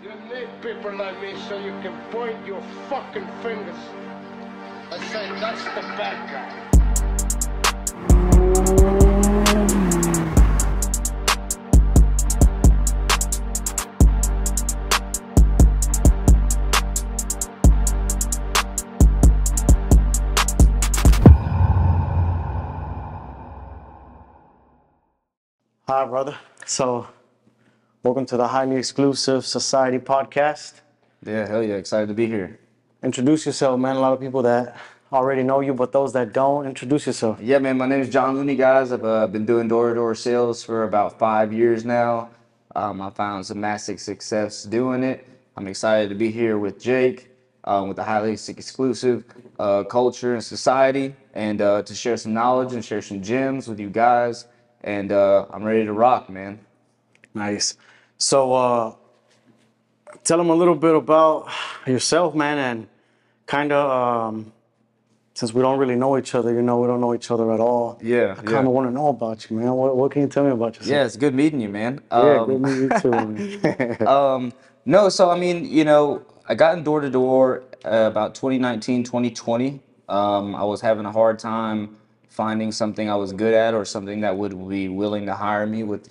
You need people like me so you can point your fucking fingers and say that's the bad guy. Hi, brother. So, welcome to the highly exclusive Society podcast. Yeah, hell yeah, excited to be here. Introduce yourself, man. A lot of people that already know you, but those that don't, introduce yourself. Yeah, man, my name is John Looney, guys. I've been doing door-to-door sales for about 5 years now. I found some massive success doing it. I'm excited to be here with Jake, with the highly exclusive culture and society, and to share some knowledge and share some gems with you guys. And I'm ready to rock, man. Nice. So, tell them a little bit about yourself, man, and kind of, since we don't really know each other, we don't know each other at all. Yeah, I kind of want to know about you, man. What can you tell me about yourself? Yeah, it's good meeting you, man. Yeah, good meeting you too, man. No, so I mean, I got in door to door about 2019, 2020. I was having a hard time finding something I was good at or something that would be willing to hire me with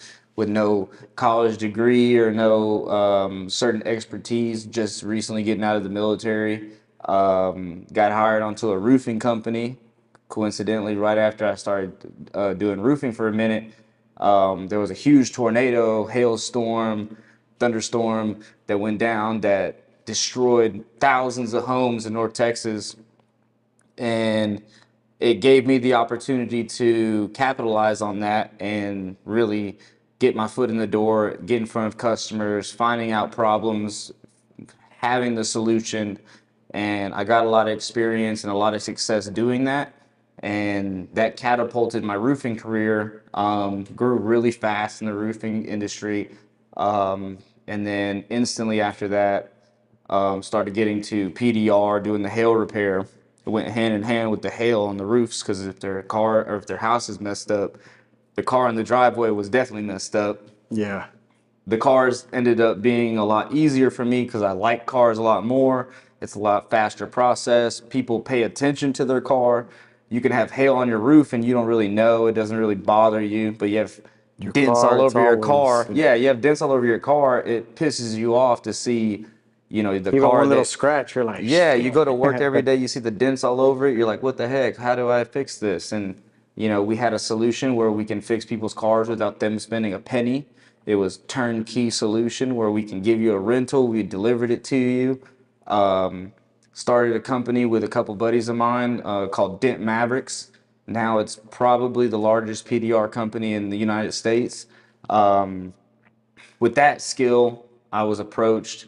no college degree or no certain expertise. Just recently getting out of the military, got hired onto a roofing company. Coincidentally, right after I started doing roofing for a minute, there was a huge tornado, hailstorm, thunderstorm that went down that destroyed thousands of homes in North Texas. And it gave me the opportunity to capitalize on that and really get my foot in the door, get in front of customers, finding out problems, having the solution. And I got a lot of experience and a lot of success doing that. And that catapulted my roofing career, grew really fast in the roofing industry. And then instantly after that, started getting to PDR, doing the hail repair. It went hand in hand with the hail on the roofs, because if their car or if their house is messed up, the car in the driveway was definitely messed up. Yeah. The cars ended up being a lot easier for me because I like cars a lot more. It's a lot faster process. People pay attention to their car. You can have hail on your roof and you don't really know. It doesn't really bother you, but you have dents all over your car. Yeah, you have dents all over your car. It pisses you off to see, the Even car one little scratch, you're like, yeah, you go to work every day, you see the dents all over it. You're like, what the heck? How do I fix this? And, we had a solution where we can fix people's cars without them spending a penny. It was turnkey solution where we can give you a rental. We delivered it to you. Started a company with a couple buddies of mine called Dent Mavericks. Now it's probably the largest PDR company in the United States. With that skill, I was approached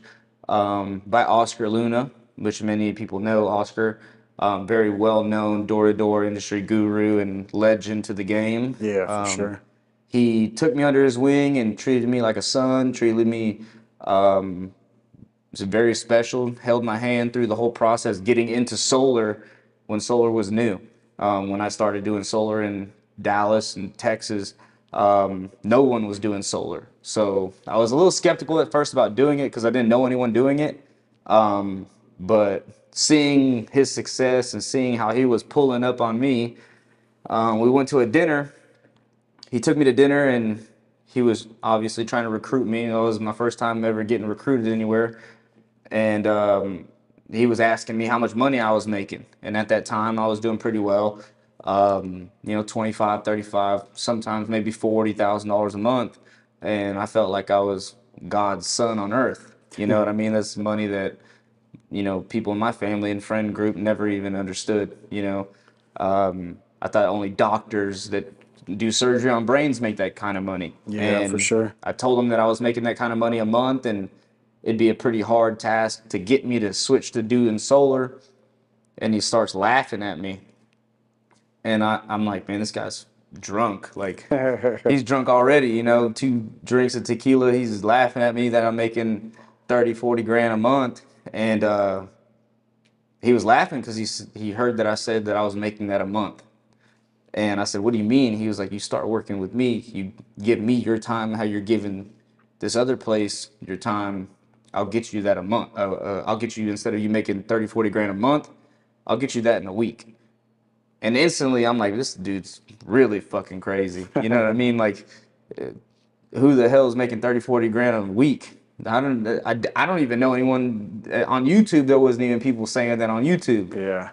by Oscar Luna, which many people know Oscar. Very well-known door-to-door industry guru and legend to the game. Yeah, for sure. He took me under his wing and treated me like a son, treated me was very special, held my hand through the whole process getting into solar when solar was new. When I started doing solar in Dallas and Texas, no one was doing solar. So I was a little skeptical at first about doing it because I didn't know anyone doing it. But seeing his success and seeing how he was pulling up on me, we went to a dinner. He took me to dinner and he was obviously trying to recruit me. It was my first time ever getting recruited anywhere. And he was asking me how much money I was making. And at that time, I was doing pretty well. 25, 35, sometimes maybe $40,000 a month. And I felt like I was God's son on earth. You know what I mean? That's money that, people in my family and friend group never even understood. I thought only doctors that do surgery on brains make that kind of money. Yeah, and for sure. I told him that I was making that kind of money a month, and it'd be a pretty hard task to get me to switch to doing solar. And he starts laughing at me. And I'm like, man, this guy's drunk. Like, he's drunk already, 2 drinks of tequila. He's laughing at me that I'm making 30, 40 grand a month. And he was laughing because he heard that I said that I was making that a month. And I said, what do you mean? He was like, you start working with me. You give me your time how you're giving this other place your time. I'll get you that a month. I'll get you, instead of you making 30, 40 grand a month, I'll get you that in a week. And instantly I'm like, this dude's really fucking crazy. You know what I mean? Like, who the hell is making 30, 40 grand a week? I don't even know anyone on YouTube. There wasn't even people saying that on YouTube. Yeah.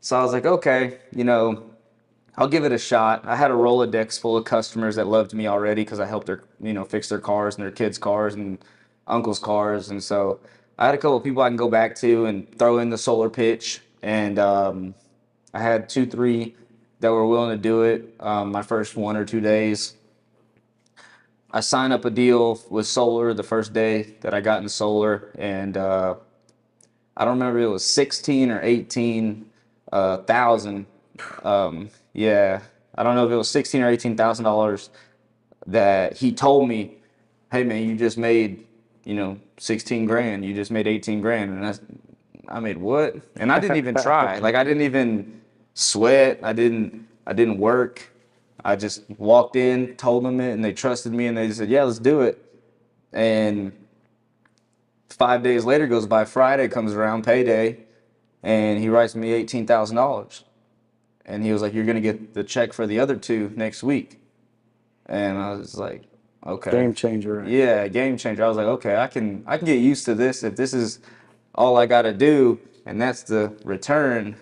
So I was like, okay, you know, I'll give it a shot. I had a Rolodex full of customers that loved me already because I helped their, you know, fix their cars and their kids' cars and uncles' cars. And so I had a couple of people I can go back to and throw in the solar pitch. And I had 2, 3 that were willing to do it my first 1 or 2 days. I signed up a deal with solar the first day that I got in solar, and I don't remember if it was 16 or 18 thousand. Yeah, I don't know if it was 16 or $18,000 that he told me, hey man, you just made, you know, 16 grand, you just made 18 grand. And I made what? And I didn't even try. Like, I didn't even sweat. I didn't work. I just walked in, told them it, and they trusted me, and they said, yeah, let's do it. And 5 days later goes by, Friday comes around, payday, and he writes me $18,000. And he was like, you're going to get the check for the other 2 next week. And I was like, okay. Game changer. Yeah, game changer. I was like, okay, I can get used to this. If this is all I got to do, and that's the return,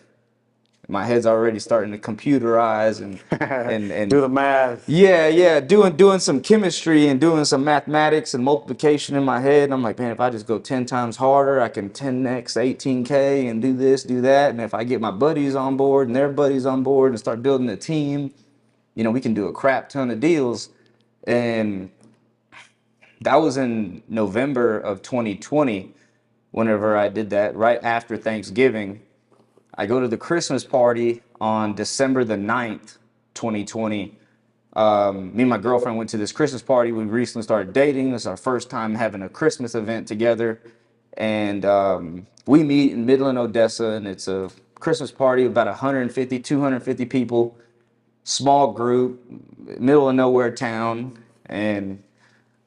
my head's already starting to computerize and do the math. Yeah, doing some chemistry and doing some mathematics and multiplication in my head. And I'm like, man, if I just go 10 times harder, I can 10x 18K and do this, do that. And if I get my buddies on board and their buddies on board and start building a team, you know, we can do a crap ton of deals. And that was in November of 2020, whenever I did that, right after Thanksgiving. I go to the Christmas party on December the 9th, 2020. Me and my girlfriend went to this Christmas party. We recently started dating. It's our first time having a Christmas event together. And we meet in Midland, Odessa, and it's a Christmas party, about 150, 250 people, small group, middle of nowhere town. And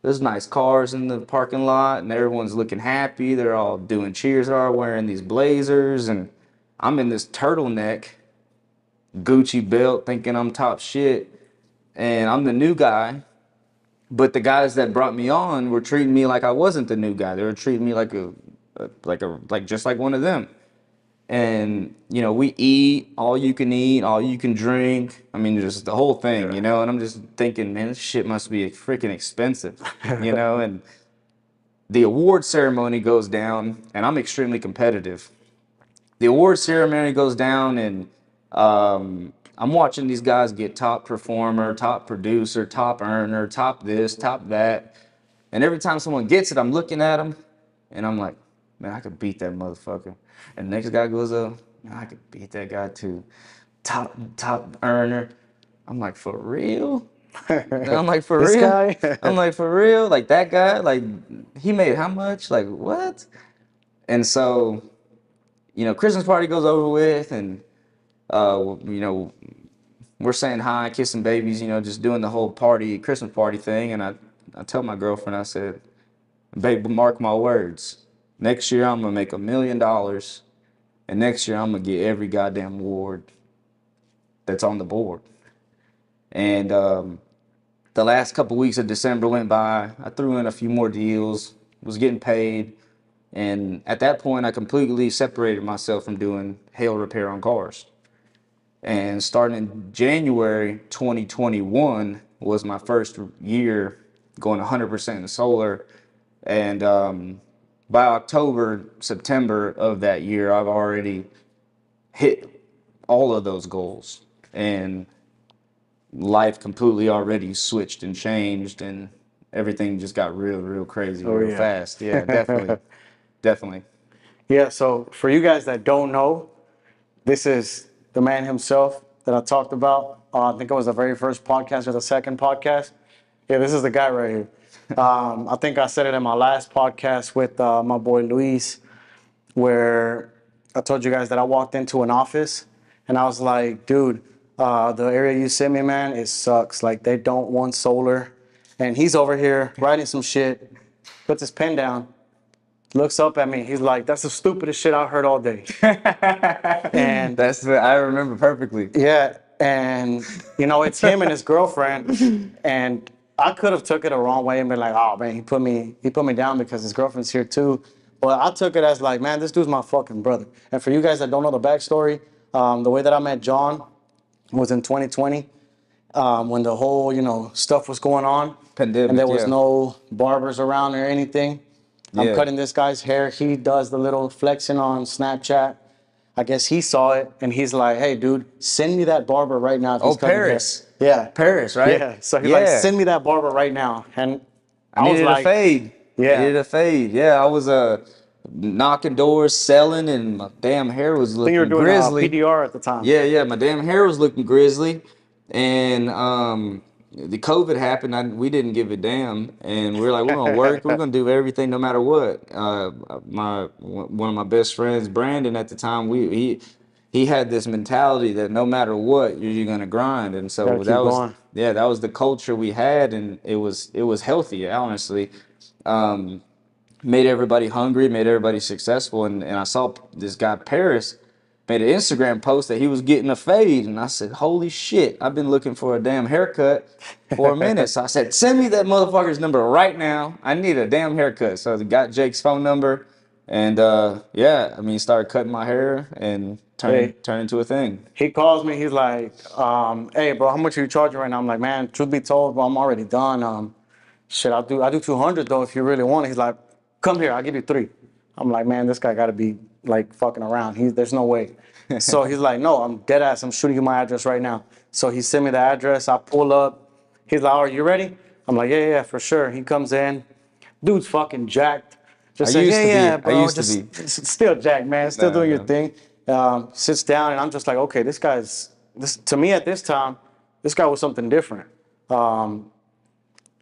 there's nice cars in the parking lot, and everyone's looking happy. They're all doing cheers, they're all wearing these blazers, and I'm in this turtleneck, Gucci belt, thinking I'm top shit, and I'm the new guy. But the guys that brought me on were treating me like I wasn't the new guy. They were treating me like just like one of them. And you know, we eat, all you can drink. I mean, just the whole thing, you know. And I'm just thinking, man, this shit must be freaking expensive, you know. And the award ceremony goes down, and I'm extremely competitive. The award ceremony goes down, and I'm watching these guys get top performer, top producer, top earner, top this, top that. And every time someone gets it, I'm looking at them, and I'm like, man, I could beat that motherfucker. And the next guy goes up, man, I could beat that guy too. Top earner. I'm like, for real? And I'm like, for This real? guy? I'm like, for real? Like, that guy, like, he made how much? Like, what? And so, you know, Christmas party goes over with, and you know, we're saying hi, kissing babies, you know, just doing the whole party, Christmas party thing. And I tell my girlfriend, I said, babe, mark my words. Next year I'm gonna make $1 million, and next year I'm gonna get every goddamn award that's on the board. And the last couple weeks of December went by. I threw in a few more deals, was getting paid. And at that point, I completely separated myself from doing hail repair on cars. And starting in January 2021 was my first year going 100% in solar. And by October, September of that year, I've already hit all of those goals. And life completely already switched and changed, and everything just got real crazy real fast. Yeah, definitely. Definitely. Yeah, so for you guys that don't know, this is the man himself that I talked about. I think it was the very first podcast or the second podcast. Yeah, this is the guy right here. I think I said it in my last podcast with my boy Luis, where I told you guys that I walked into an office and I was like, dude, the area you sent me, man, it sucks. Like, they don't want solar. And he's over here writing some shit, puts his pen down, looks up at me. He's like, "That's the stupidest shit I heard all day." And I remember perfectly. yeah, and you know, it's him and his girlfriend, and I could have took it the wrong way and been like, "Oh man, he put me down because his girlfriend's here too." But I took it as like, man, this dude's my fucking brother. And for you guys that don't know the backstory, the way that I met John was in 2020, when the whole, you know, stuff was going on, Pandemic, and there was yeah. no barbers around or anything. I'm Yeah. cutting this guy's hair. He does the little flexing on Snapchat. I guess he saw it and he's like, "Hey, dude, send me that barber right now." If he's cutting Paris. hair. Yeah. Paris, right? Yeah. So he's like, "Send me that barber right now." And I was needed like, a fade. Yeah. I needed a fade. Yeah, I was knocking doors, selling, and my damn hair was I think you were looking doing grizzly. PDR at the time. Yeah, my damn hair was looking grizzly, and the COVID happened. We didn't give a damn, and we were like, we're gonna work. We're gonna do everything, no matter what. One of my best friends, Brandon, at the time, he had this mentality that no matter what, you're gonna grind, and so Gotta keep that was going. that was the culture we had, and it was healthy, honestly. Made everybody hungry, made everybody successful, and I saw this guy Paris made an Instagram post that he was getting a fade, and I said, "Holy shit! I've been looking for a damn haircut for a minute." So I said, "Send me that motherfucker's number right now. I need a damn haircut." So I got Jake's phone number, and yeah, I mean, started cutting my hair and turned into a thing. He calls me. He's like, "Hey, bro, how much are you charging right now?" I'm like, "Man, truth be told, bro, I'm already done. Shit, I do 200 though if you really want it." He's like, "Come here, I'll give you 3." I'm like, "Man, this guy got to be like fucking around. There's no way." So he's like, "No, I'm dead ass. I'm shooting you my address right now." So he sent me the address. I pull up. He's like, "Are you ready?" I'm like, "Yeah, for sure." He comes in. Dude's fucking jacked. Just I says, used to be. "Yeah, I bro, used to just be. still jacked, man. Still doing your No. thing." Sits down, and I'm just like, "Okay, this to me at this time, this guy was something different."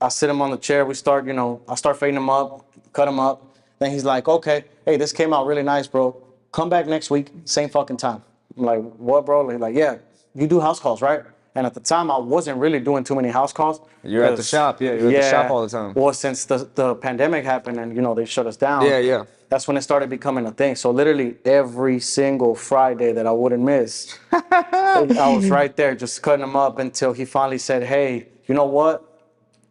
I sit him on the chair. We start, you know, I start fading him up, cut him up. Then he's like, "Okay, hey, this came out really nice, bro. Come back next week, same fucking time." I'm like, "What, bro?" He's like, "Yeah, you do house calls, right?" And at the time, I wasn't really doing too many house calls. You're at the shop, yeah. You're at the shop all the time. Well, since the pandemic happened and, you know, they shut us down. Yeah. That's when it started becoming a thing. So literally every single Friday that I wouldn't miss, I was right there just cutting him up until he finally said, "Hey, you know what?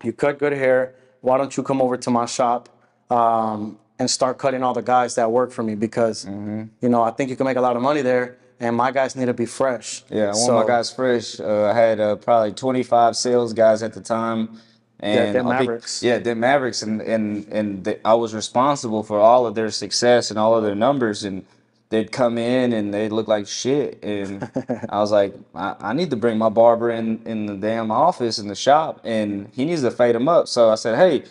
You cut good hair. Why don't you come over to my shop and start cutting all the guys that work for me? Because, you know, I think you can make a lot of money there, and my guys need to be fresh." Yeah, I want my guys fresh. I had probably 25 sales guys at the time. And them Mavericks. Them Mavericks, I was responsible for all of their success and all of their numbers, and they'd come in and they'd look like shit, and I was like, I need to bring my barber in the damn office in the shop, and he needs to fade them up. So I said, "Hey,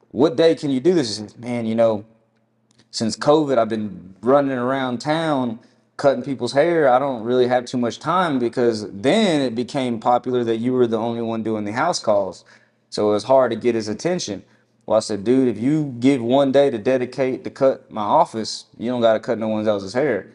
what day can you do this?" He said, "Man, you know, since COVID, I've been running around town cutting people's hair. I don't really have too much time," because then it became popular that you were the only one doing the house calls. So it was hard to get his attention. Well, I said, "Dude, if you give one day to dedicate to cut my office, you don't got to cut no one else's hair."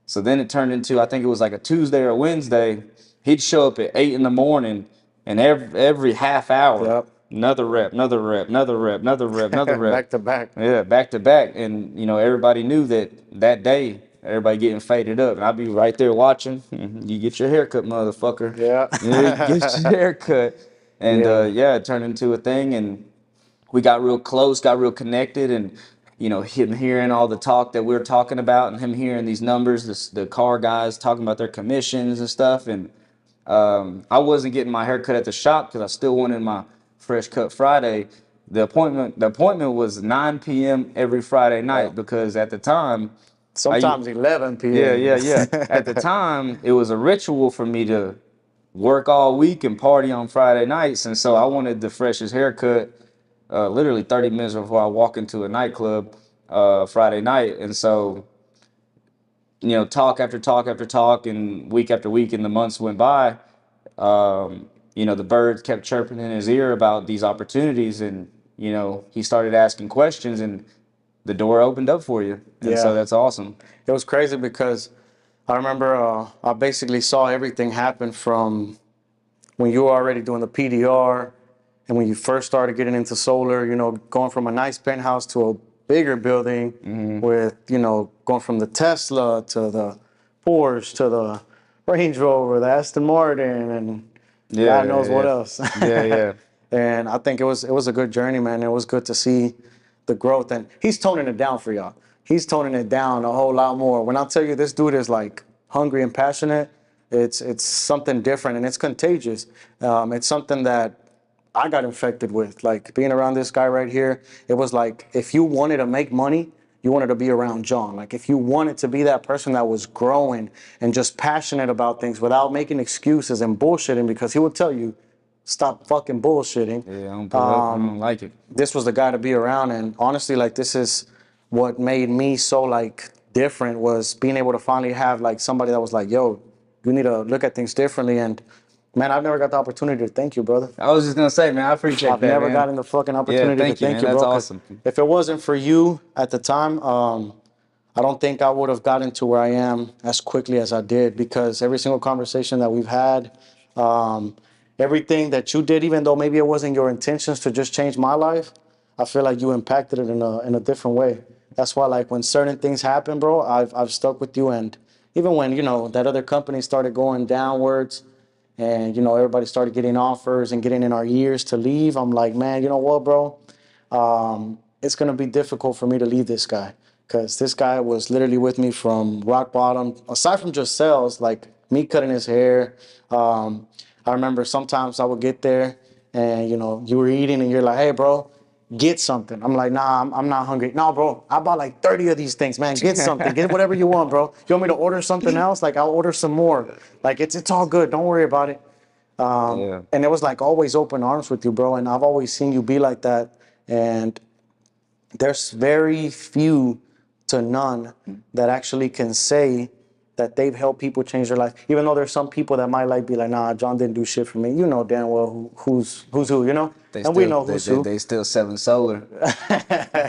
So then it turned into, I think it was like a Tuesday or Wednesday. He'd show up at 8 in the morning, and every half hour, Yep. another rep, another rep, another rep, another rep, another rep. Back to back. Yeah, back to back. And, you know, everybody knew that day, everybody getting faded up. And I'd be right there watching. You get your haircut, motherfucker. Yeah. Get your haircut. And, it turned into a thing. And we got real close, got real connected. And, you know, him hearing all the talk that we're talking about and him hearing these numbers, the car guys talking about their commissions and stuff. And I wasn't getting my haircut at the shop because I still wanted my fresh cut Friday. The appointment was 9 p.m. every Friday night because at the time, Sometimes 11 p.m. Yeah. At the time, it was a ritual for me to work all week and party on Friday nights, and so I wanted the freshest haircut literally 30 minutes before I walk into a nightclub Friday night. And so, you know, talk after talk after talk, and week after week, and the months went by. You know, the birds kept chirping in his ear about these opportunities, and, you know, he started asking questions, and the door opened up for you. And so that's awesome. It was crazy because I remember I basically saw everything happen from when you were already doing the PDR and when you first started getting into solar, you know, going from a nice penthouse to a bigger building with, you know, going from the Tesla to the Porsche to the Range Rover, the Aston Martin, and God knows what else. Yeah. And I think it was a good journey, man. It was good to see the growth, and he's toning it down for y'all. He's toning it down a whole lot more. When I tell you this dude is like hungry and passionate, it's something different, and it's contagious. It's something that I got infected with. Like being around this guy right here, it was like if you wanted to make money, you wanted to be around John. Like if you wanted to be that person that was growing and just passionate about things without making excuses and bullshitting, because he would tell you, stop fucking bullshitting. Yeah, I don't like it. This was the guy to be around. And honestly, like this is what made me so like different, was being able to finally have like somebody that was like, yo, you need to look at things differently. And man, I've never got the opportunity to thank you, brother. I was just gonna say, man, I appreciate I've that. never man. gotten the fucking opportunity to thank you, man. bro. That's 'cause awesome. if it wasn't for you at the time, I don't think I would have gotten to where I am as quickly as I did, because every single conversation that we've had, everything that you did, even though maybe it wasn't your intentions to just change my life, I feel like you impacted it in a different way. That's why, like, when certain things happen, bro, I've stuck with you. And even when, you know, that other company started going downwards and, you know, everybody started getting offers and getting in our ears to leave, I'm like, man, you know what, bro? It's going to be difficult for me to leave this guy, because this guy was literally with me from rock bottom. Aside from just sales, like me cutting his hair, I remember sometimes I would get there and, you know, you were eating and you're like, hey, bro, get something. I'm like, nah, I'm not hungry. No, bro, I bought like 30 of these things, man. Get something. Get whatever you want, bro. You want me to order something else? Like, I'll order some more. Like, it's all good. Don't worry about it. And it was like always open arms with you, bro. And I've always seen you be like that. And there's very few to none that actually can say that they've helped people change their life. Even though there's some people that might like be like, nah, John didn't do shit for me. You know damn well who's who, you know? We know who's who. They still selling solar.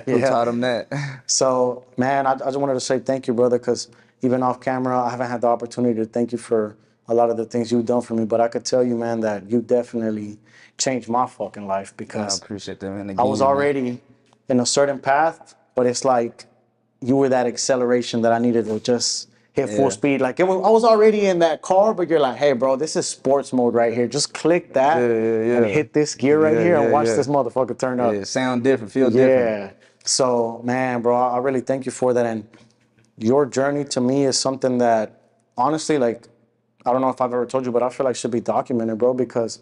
Who taught them that? So, man, I just wanted to say thank you, brother, because even off camera, I haven't had the opportunity to thank you for a lot of the things you've done for me. But I could tell you, man, that you definitely changed my fucking life, because I appreciate that, man. I was already in a certain path, but it's like you were that acceleration that I needed to just hit full speed. Like I was already in that car, but you're like, hey, bro, this is sports mode right here. Just click that and hit this gear right here and watch this motherfucker turn up. Yeah, sound different, feel different. Yeah. So, man, bro, I really thank you for that. And your journey to me is something that, honestly, like, I don't know if I've ever told you, but I feel like should be documented, bro, because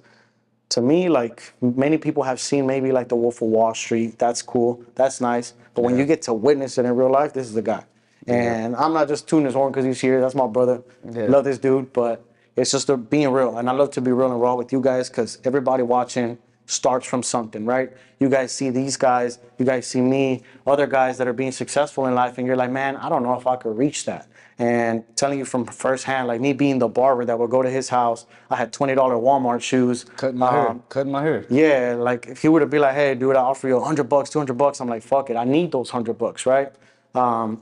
to me, like, many people have seen maybe like the Wolf of Wall Street. That's cool. That's nice. But when you get to witness it in real life, this is the guy. And I'm not just tuning his horn because he's here. That's my brother. Love this dude. But it's just being real. And I love to be real and raw with you guys, because everybody watching starts from something, right? You guys see these guys. You guys see me, other guys that are being successful in life. And you're like, man, I don't know if I could reach that. And telling you from firsthand, like me being the barber that would go to his house, I had $20 Walmart shoes. Cutting my hair. Yeah, like if he were to be like, hey, dude, I offer you $100, $200, I'm like, fuck it, I need those $100, right?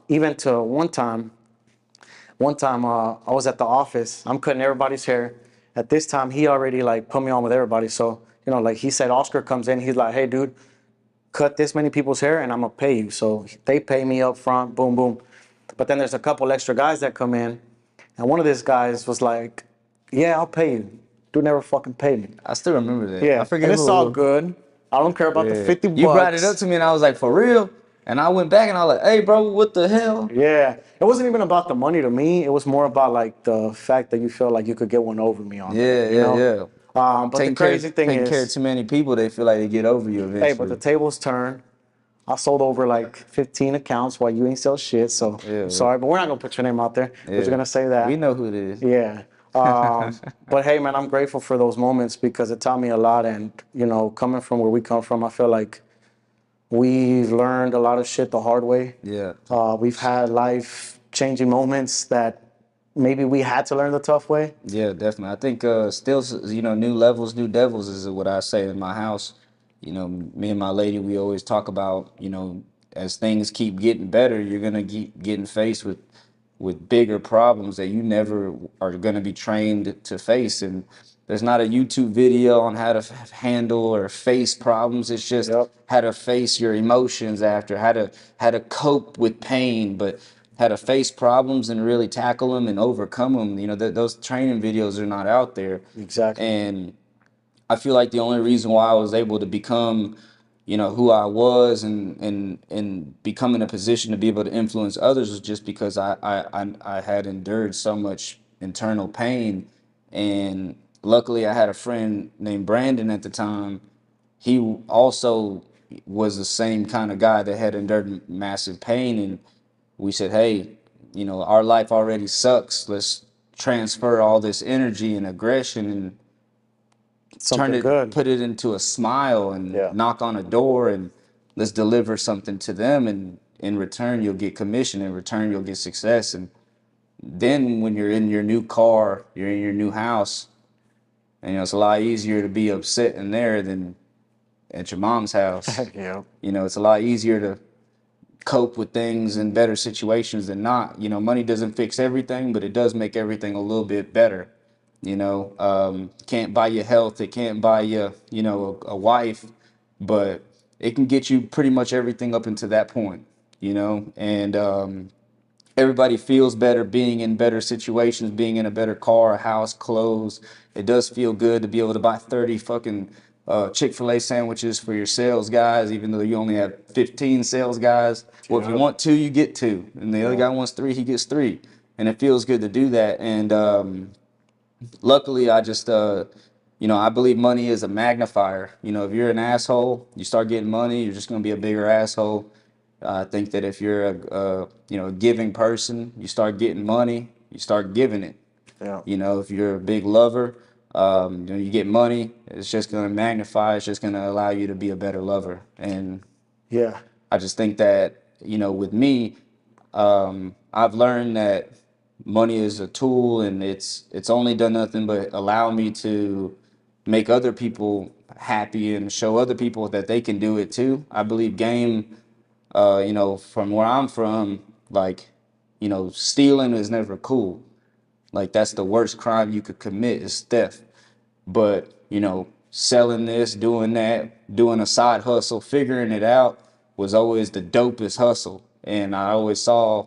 Even to one time, I was at the office, I'm cutting everybody's hair. At this time, he already like put me on with everybody. So, you know, like he said, Oscar comes in, he's like, hey, dude, cut this many people's hair and I'm gonna pay you. So they pay me up front, boom, boom. But then there's a couple extra guys that come in, and one of these guys was like, yeah, I'll pay you. Dude never fucking paid me. I still remember that. Yeah, I forget and it's all good. I don't care about the 50 bucks. You brought it up to me and I was like, for real? And I went back and I was like, hey, bro, what the hell? Yeah, it wasn't even about the money to me. It was more about like the fact that you feel like you could get one over me on it, you know? But the crazy thing is, taking care of too many people, they feel like they get over you eventually. hey, but the tables turn. I sold over like 15 accounts while you ain't sell shit. So I'm sorry, but we're not gonna put your name out there. But you're gonna say that. We know who it is. Yeah. But hey, man, I'm grateful for those moments because it taught me a lot. And you know, coming from where we come from, I feel like we've learned a lot of shit the hard way. Yeah. We've had life-changing moments that maybe we had to learn the tough way. Yeah, definitely. I think still, you know, new levels, new devils is what I say in my house. You know, me and my lady, we always talk about, you know, as things keep getting better, you're gonna keep getting faced with with bigger problems that you never are going to be trained to face. And there's not a YouTube video on how to handle or face problems. It's just Yep. how to face your emotions after, how to cope with pain, but how to face problems and really tackle them and overcome them. You know, those training videos are not out there. Exactly. And I feel like the only reason why I was able to become, you know, who I was and become in a position to be able to influence others was just because I had endured so much internal pain. And luckily I had a friend named Brandon at the time. He also was the same kind of guy that had endured massive pain. And we said, hey, you know, our life already sucks. Let's transfer all this energy and aggression and Something good. put it into a smile and Yeah. knock on a door and let's deliver something to them. And in return, you'll get commission. In return, you'll get success. And then when you're in your new car, you're in your new house, and you know, it's a lot easier to be upset in there than at your mom's house. Yeah. You know, it's a lot easier to cope with things in better situations than not. You know, money doesn't fix everything, but it does make everything a little bit better. You know, can't buy you health. It can't buy you, you know, a wife, but it can get you pretty much everything up until that point, you know, and everybody feels better being in better situations, being in a better car, a house, clothes. It does feel good to be able to buy 30 fucking Chick-fil-A sandwiches for your sales guys, even though you only have 15 sales guys. Well, if you Yep. want two, you get two. And the other guy wants three, he gets three. And it feels good to do that. And luckily, I just, you know, I believe money is a magnifier. You know, if you're an asshole, you start getting money, you're just going to be a bigger asshole. I think that if you're a you know, a giving person, you start getting money, you start giving it. Yeah. You know, if you're a big lover, you know, you get money, it's just going to magnify. It's just going to allow you to be a better lover. And Yeah. I just think that, you know, with me, I've learned that money is a tool, and it's only done nothing but allow me to make other people happy and show other people that they can do it too. I believe game, you know, from where I'm from, like, you know, stealing is never cool. Like, that's the worst crime you could commit is theft. But, you know, selling this, doing that, doing a side hustle, figuring it out was always the dopest hustle. And I always saw,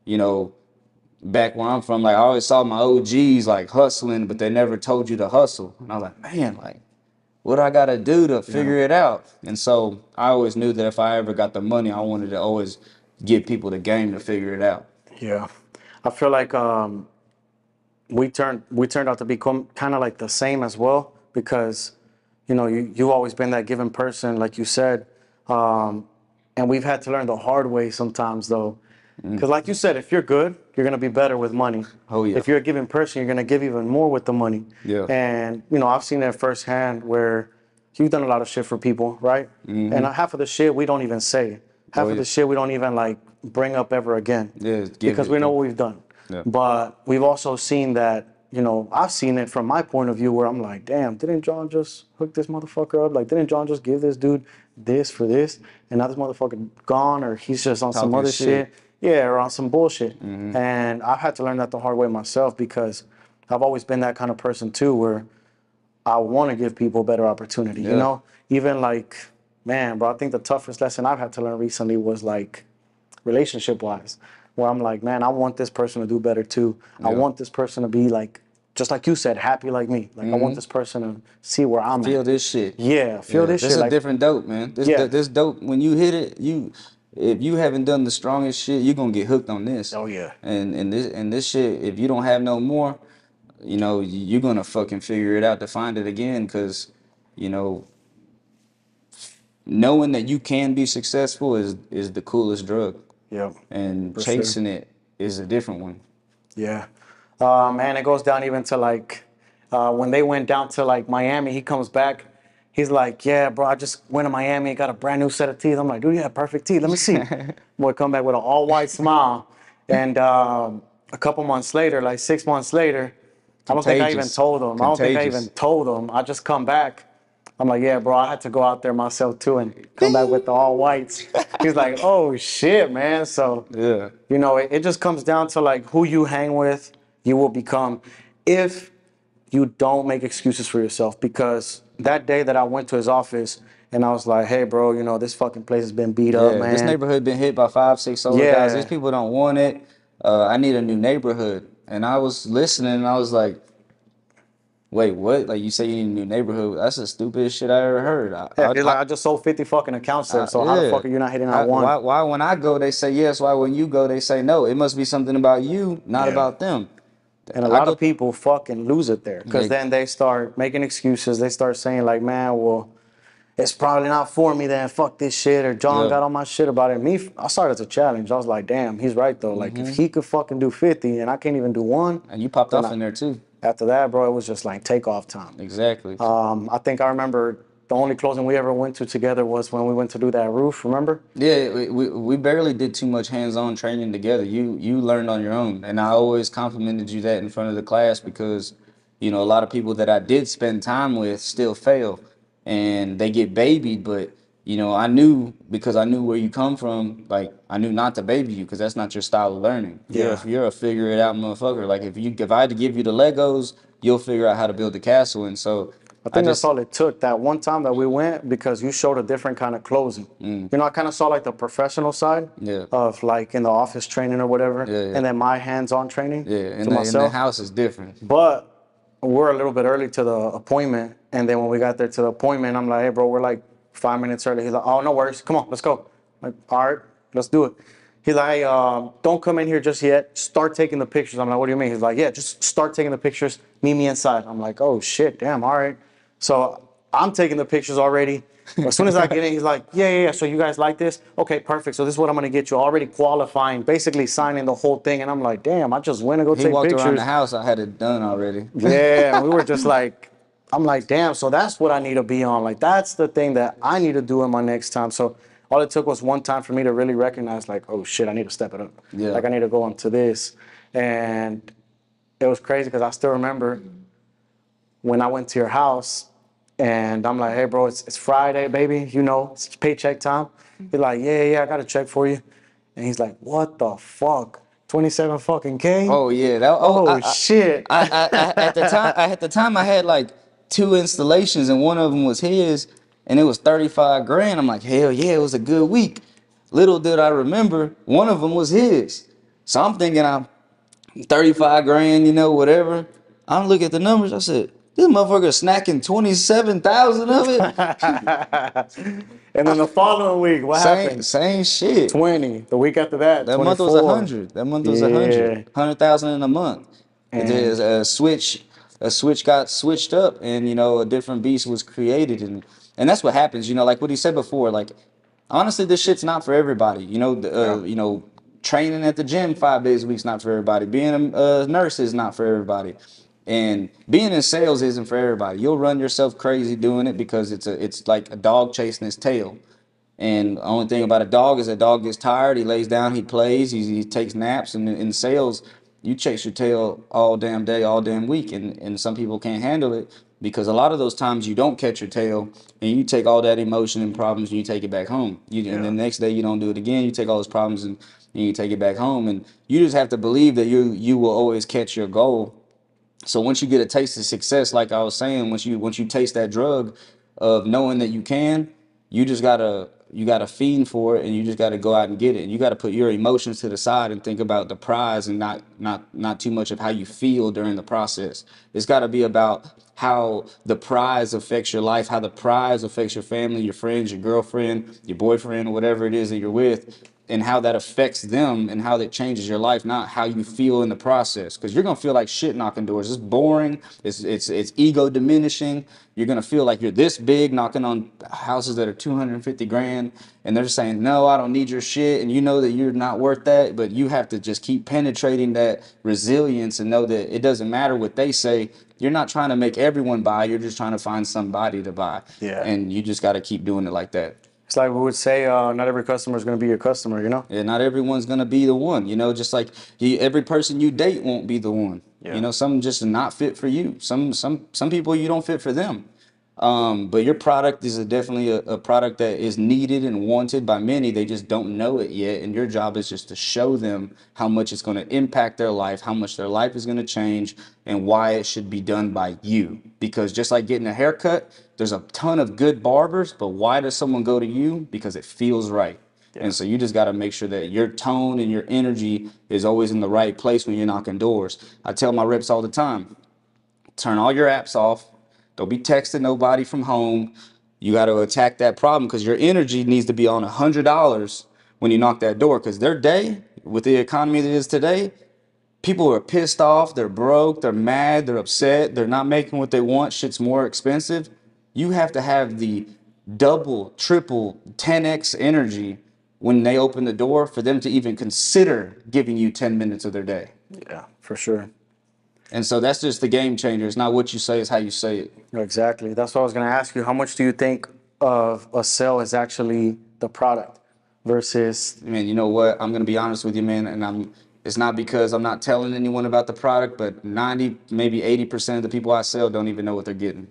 you know, back where I'm from, like I always saw my OGs like hustling, but they never told you to hustle. And I was like, man, like, what I gotta do to figure it out? And so I always knew that if I ever got the money, I wanted to always give people the game to figure it out. Yeah. I feel like we turned out to become kind of like the same as well, because you know you've always been that given person, like you said, and we've had to learn the hard way sometimes though, because like you said, if you're good, you're gonna be better with money. Oh, yeah. If you're a giving person, you're gonna give even more with the money. Yeah. And you know I've seen that firsthand where you've done a lot of shit for people, right? And half of the shit we don't even say. Half Oh, of yeah. the shit we don't even like bring up ever again. Yeah, give Because it, we know though. what we've done. Yeah. But we've also seen that, you know, I've seen it from my point of view where I'm like, damn, didn't John just hook this motherfucker up? Like, didn't John just give this dude this for this? And now this motherfucker gone, or he's just on some Talking other shit. shit. Yeah, or on some bullshit. And I've had to learn that the hard way myself, because I've always been that kind of person too, where I want to give people a better opportunity, you Yeah. know? Even like, man, bro, I think the toughest lesson I've had to learn recently was like relationship wise, where I'm like, man, I want this person to do better too. I Yeah. want this person to be like, just like you said, happy like me. Like I want this person to see where I'm Feel at. this shit. Yeah, feel this This shit. is a Like, different dope, man. Yeah. This dope. When you hit it, if you haven't done the strongest shit, you're gonna get hooked on this. Oh, yeah. And this shit, if you don't have no more, you know, you're gonna fucking figure it out to find it again. Cause, you know, knowing that you can be successful is the coolest drug. yeah, And for sure. chasing it is a different one. Yeah. Man, it goes down even to like when they went down to like Miami, he comes back. He's like, yeah, bro, I just went to Miami, got a brand new set of teeth. I'm like, dude, you have perfect teeth. Let me see. Boy, come back with an all white smile. And a couple months later, like 6 months later, I don't think I even Contagious. told him. I don't think I even Contagious. told him. I just come back I'm like, yeah, bro, I had to go out there myself too and come back with the all whites. He's like, oh shit, man. So, Yeah. you know, it just comes down to like who you hang with, you will become if you don't make excuses for yourself. Because that day that I went to his office and I was like, hey, bro, you know, this fucking place has been beat up, Yeah, this man. neighborhood been hit by 5, 6 solar guys. These Yeah. people don't want it. I need a new neighborhood. And I was listening and I was like, wait, what? Like you say you need a new neighborhood? That's the stupidest shit I ever heard. Yeah, he's like, I just sold 50 fucking accounts there. So how the Yeah. fuck are you not hitting on one? Why when I go they say yes? Why when you go they say no? It must be something about you, not Yeah. about them. And a I lot go, of people fucking lose it there because then they start making excuses. They start saying like, man, well, it's probably not for me then. Fuck this shit. Or John Yeah. got on my shit about it. Me, I started as a challenge. I was like, damn, he's right though. Like if he could fucking do 50 and I can't even do one. and you popped then off in there too. After that, bro, it was just like takeoff time. Exactly. I think I remember the only closing we ever went to together was when we went to do that roof, remember? Yeah, we barely did too much hands-on training together. You learned on your own, and I always complimented you that in front of the class because, you know, a lot of people that I did spend time with still fail, and they get babied. But you know, I knew because I knew where you come from. Like I knew not to baby you because that's not your style of learning. Yeah. You're a figure it out motherfucker. Like if I had to give you the Legos, you'll figure out how to build the castle. And so I think that's all it took. That one time that we went because you showed a different kind of closing. You know, I kind of saw like the professional side Yeah. of like in the office training or whatever, Yeah. and then my hands-on training Yeah, to and myself. the house is different. But we're a little bit early to the appointment, and then when we got there to the appointment, I'm like, hey, bro, we're like 5 minutes early. He's like, oh, no worries. Come on, let's go. I'm like, all right, let's do it. He's like, hey, don't come in here just yet. Start taking the pictures. I'm like, what do you mean? He's like, yeah, just start taking the pictures. Meet me inside. I'm like, oh, shit, damn, all right. So I'm taking the pictures already. As soon as I get in, he's like, yeah. So you guys like this? Okay, perfect. So this is what I'm going to get you. Already qualifying, basically signing the whole thing. And I'm like, damn, I just went to go He take walked pictures. around the house. I had it done already. Yeah, we were just like, I'm like, damn, so that's what I need to be on. Like, that's the thing that I need to do in my next time. So all it took was one time for me to really recognize, like, oh, shit, I need to step it up. Yeah. Like, I need to go into this. And it was crazy because I still remember when I went to your house and I'm like, hey, bro, it's Friday, baby. You know, it's paycheck time. He's like, yeah, I got a check for you. And he's like, what the fuck? 27 fucking K? Oh yeah, Shit. At the time I had like 2 installations and one of them was his, and it was 35 grand. I'm like, hell yeah, it was a good week. Little did I remember, one of them was his. So I'm thinking I'm 35 grand, you know, whatever. I'm looking at the numbers. I said, this motherfucker snacking 27,000 of it. And then the following week, what happened? Same shit. 20. The week after that, That 24. month was 100. That month was 100. 100,000 in a month. And And- a switch got switched up, and you know a different beast was created, and that's what happens. You know, like what he said before. Like honestly, this shit's not for everybody. You know, you know, training at the gym 5 days a week is not for everybody. Being a nurse is not for everybody. And being in sales isn't for everybody. You'll run yourself crazy doing it because it's like a dog chasing his tail. And the only thing about a dog is a dog gets tired, he lays down, he plays, he takes naps. And in sales, you chase your tail all damn day, all damn week. And some people can't handle it because a lot of those times you don't catch your tail and you take all that emotion and problems and you take it back home. And the next day you don't do it again. You take all those problems and you take it back home. And you just have to believe that you will always catch your goal. So once you get a taste of success, like I was saying, once you taste that drug of knowing that you can, you gotta fiend for it, and you just gotta go out and get it. And you gotta put your emotions to the side and think about the prize, and not too much of how you feel during the process. It's gotta be about how the prize affects your life, how the prize affects your family, your friends, your girlfriend, your boyfriend, whatever it is that you're with, and how that affects them and how that changes your life, not how you feel in the process. Because you're gonna feel like shit knocking doors. It's boring. It's ego diminishing. You're gonna feel like you're this big knocking on houses that are 250 grand, and they're just saying, no, I don't need your shit, and you know that you're not worth that. But you have to just keep penetrating that resilience and know that it doesn't matter what they say. You're not trying to make everyone buy. You're just trying to find somebody to buy. Yeah. And you just got to keep doing it like that. It's like we would say, not every customer is going to be your customer, you know? Yeah, not everyone's gonna be the one, you know. Just like every person you date won't be the one. Yeah. You know, some just not fit for you. Some people you don't fit for them. But your product is definitely a product that is needed and wanted by many. They just don't know it yet. And your job is just to show them how much it's going to impact their life, how much their life is going to change, and why it should be done by you. Because just like getting a haircut, there's a ton of good barbers, but why does someone go to you? Because it feels right. And so you just got to make sure that your tone and your energy is always in the right place when you're knocking doors. I tell my reps all the time, turn all your apps off. Don't be texting nobody from home. You got to attack that problem because your energy needs to be on $100 when you knock that door. Because their day, with the economy that is today, people are pissed off. They're broke. They're mad. They're upset. They're not making what they want. Shit's more expensive. You have to have the double, triple, 10x energy when they open the door for them to even consider giving you 10 minutes of their day. Yeah, for sure. And so that's just the game changer. It's not what you say, it's how you say it. Exactly. That's what I was going to ask you. How much do you think of a sale is actually the product versus? Man, you know what? I'm going to be honest with you, man. And it's not because I'm not telling anyone about the product, but 90, maybe 80% of the people I sell don't even know what they're getting.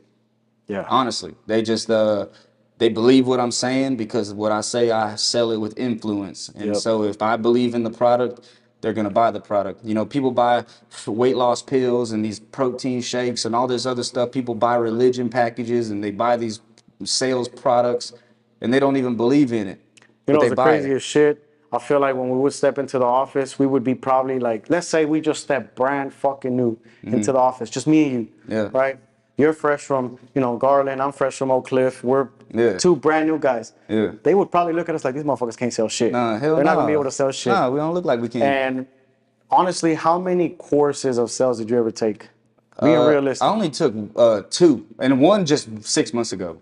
Yeah. Honestly, they just, they believe what I'm saying because what I say, I sell it with influence. And so if I believe in the product, they're going to buy the product. You know, people buy weight loss pills and these protein shakes and all this other stuff. People buy religion packages and they buy these sales products and they don't even believe in it. You know, But it's they the buy it. craziest shit. I feel like when we would step into the office, we would be probably like, let's say we just stepped brand fucking new into the office, just me and you, Yeah. right? You're fresh from, Garland. I'm fresh from Oak Cliff. We're two brand new guys. Yeah. They would probably look at us like, these motherfuckers can't sell shit. Nah, hell They're not gonna be nah. able to sell shit. Nah, we don't look like we can. And honestly, how many courses of sales did you ever take? Being realistic. I only took 2, and one just 6 months ago.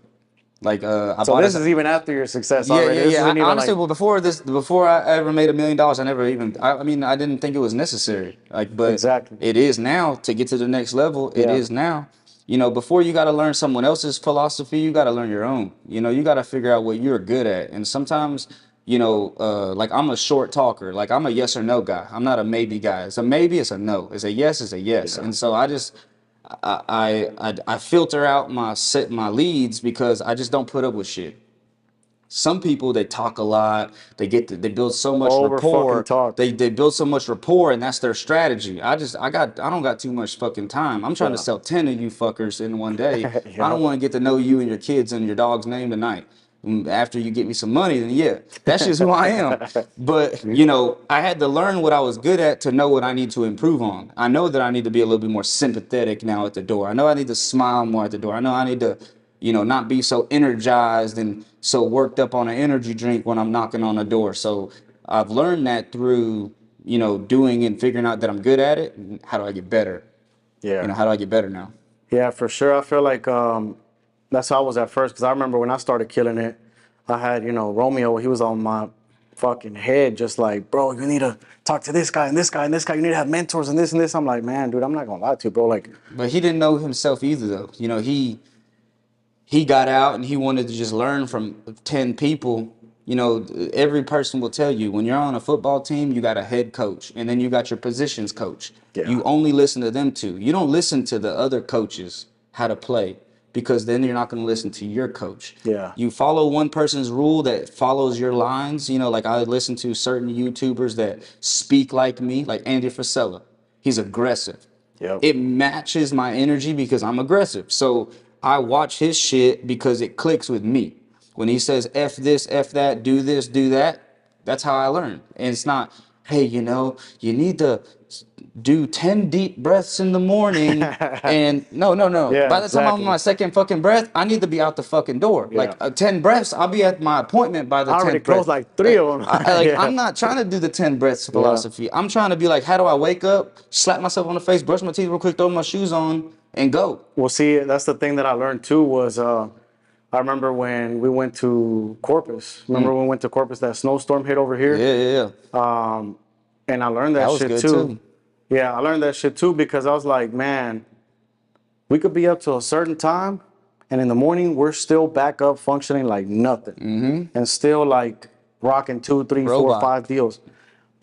Like I So bought this it. is even after your success Yeah, already. yeah, This yeah. isn't even Honestly, like, well, before I ever made $1 million, I never even. I mean, I didn't think it was necessary. Like, but Exactly. it is now to get to the next level. It is now. You know, before you got to learn someone else's philosophy, you got to learn your own. You know, you got to figure out what you're good at. And sometimes, like I'm a short talker. Like I'm a yes or no guy. I'm not a maybe guy. It's a maybe, it's a no. It's a yes, it's a yes. And so I filter out my leads because I just don't put up with shit. Some people, they talk a lot. They build so much Over rapport. fucking talk. They build so much rapport, and that's their strategy. I don't got too much fucking time. I'm trying to sell 10 of you fuckers in one day. I don't want to get to know you and your kids and your dog's name tonight. After you get me some money, then yeah, that's just who I am. But I had to learn what I was good at to know what I need to improve on. I know that I need to be a little bit more sympathetic now at the door. I know I need to smile more at the door. I know I need to not be so energized and so worked up on an energy drink when I'm knocking on the door. So I've learned that through, doing and figuring out that I'm good at it. And how do I get better? yeah. How do I get better now? Yeah, for sure. I feel like that's how I was at first. Because I remember when I started killing it, I had, Romeo, he was on my fucking head just like, bro, you need to talk to this guy and this guy and this guy. You need to have mentors and this and this. I'm like, man, dude, I'm not going to lie to you, bro. Like, But he didn't know himself either, though. He got out and he wanted to just learn from 10 people. Every person will tell you when you're on a football team, you got a head coach and then you got your positions coach. Yeah. You only listen to them two. You don't listen to the other coaches how to play because then you're not going to listen to your coach. Yeah. You follow one person's rule that follows your lines. Like I listen to certain YouTubers that speak like me, like Andy Frisella. He's aggressive. Yep. It matches my energy because I'm aggressive. So I watch his shit because it clicks with me. When he says F this, F that, do this, do that, that's how I learn. And it's not, hey, you need to do 10 deep breaths in the morning. And no. Yeah, By the time I'm on exactly. my second fucking breath, I need to be out the fucking door. Yeah. Like 10 breaths, I'll be at my appointment by the 10th I already breath. closed like 3 of them. Yeah. I'm not trying to do the 10 breaths philosophy. I'm trying to be like, how do I wake up, slap myself on the face, brush my teeth real quick, throw my shoes on, and go? Well, see, that's the thing that I learned too was I remember when we went to Corpus. Remember when we went to Corpus, that snowstorm hit over here? Yeah. And I learned that was shit good too. Yeah, I learned that shit too because I was like, man, we could be up to a certain time and in the morning we're still back up functioning like nothing. And still like rocking 2, 3, 4, Robot. 5 deals.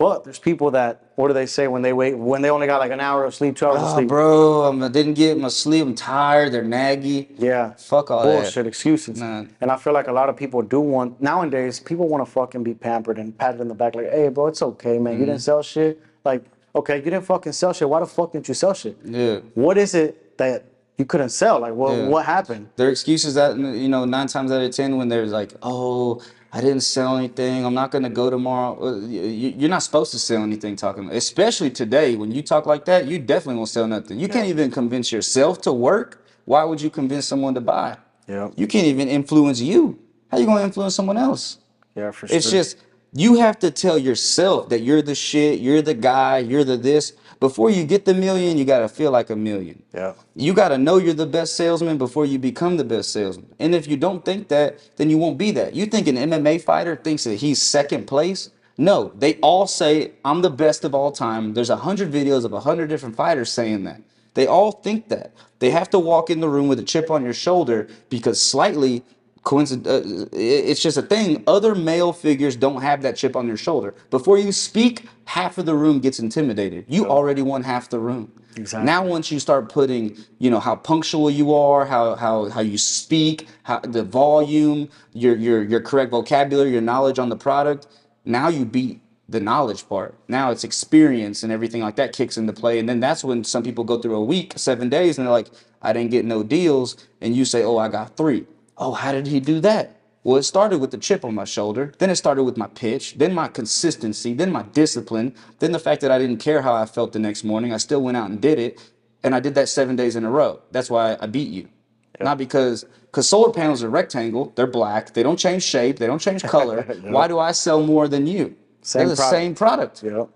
But there's people that, what do they say when they only got like an hour of sleep, 2 hours of sleep? Bro, I didn't get my sleep. I'm tired. They're naggy. Yeah. Fuck all Bullshit that. excuses. Nah. And I feel like a lot of people do want, nowadays, people want to fucking be pampered and patted in the back like, hey, bro, it's okay, man. You didn't sell shit. Like, okay, you didn't fucking sell shit. Why the fuck didn't you sell shit? Yeah. What is it that you couldn't sell? Like, what happened? Their excuses that, 9 times out of 10 when they're like, oh, I didn't sell anything. I'm not going to go tomorrow. You're not supposed to sell anything talking, especially today. When you talk like that, you definitely won't sell nothing. You can't even convince yourself to work. Why would you convince someone to buy? Yeah. You can't even influence you. How you going to influence someone else? Yeah, for sure. It's just, you have to tell yourself that you're the shit, you're the guy, you're the this. Before you get the million, you got to feel like a million. Yeah. You got to know you're the best salesman before you become the best salesman. And if you don't think that, then you won't be that. You think an MMA fighter thinks that he's second place? No, they all say, I'm the best of all time. There's 100 videos of 100 different fighters saying that. They all think that. They have to walk in the room with a chip on your shoulder because slightly it's just a thing. Other male figures don't have that chip on their shoulder. Before you speak, half of the room gets intimidated. You already won half the room. Exactly. Now, once you start putting, how punctual you are, how you speak, how the volume, your correct vocabulary, your knowledge on the product, now you beat the knowledge part. Now it's experience and everything like that kicks into play. And then that's when some people go through a week, 7 days, and they're like, I didn't get no deals. And you say, oh, I got 3. Oh, how did he do that? Well, it started with the chip on my shoulder. Then it started with my pitch, then my consistency, then my discipline, then the fact that I didn't care how I felt the next morning. I still went out and did it. And I did that 7 days in a row. That's why I beat you. Yep. Not because solar panels are rectangle. They're black. They don't change shape. They don't change color. Yep. Why do I sell more than you? They're the same product. Yep.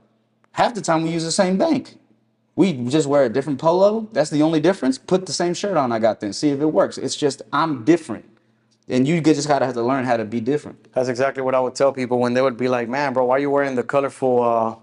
Half the time we use the same bank. We just wear a different polo. That's the only difference. Put the same shirt on I got then. See if it works. It's just I'm different. And you just gotta have to learn how to be different. That's exactly what I would tell people when they would be like, "Man, bro, why are you wearing the colorful,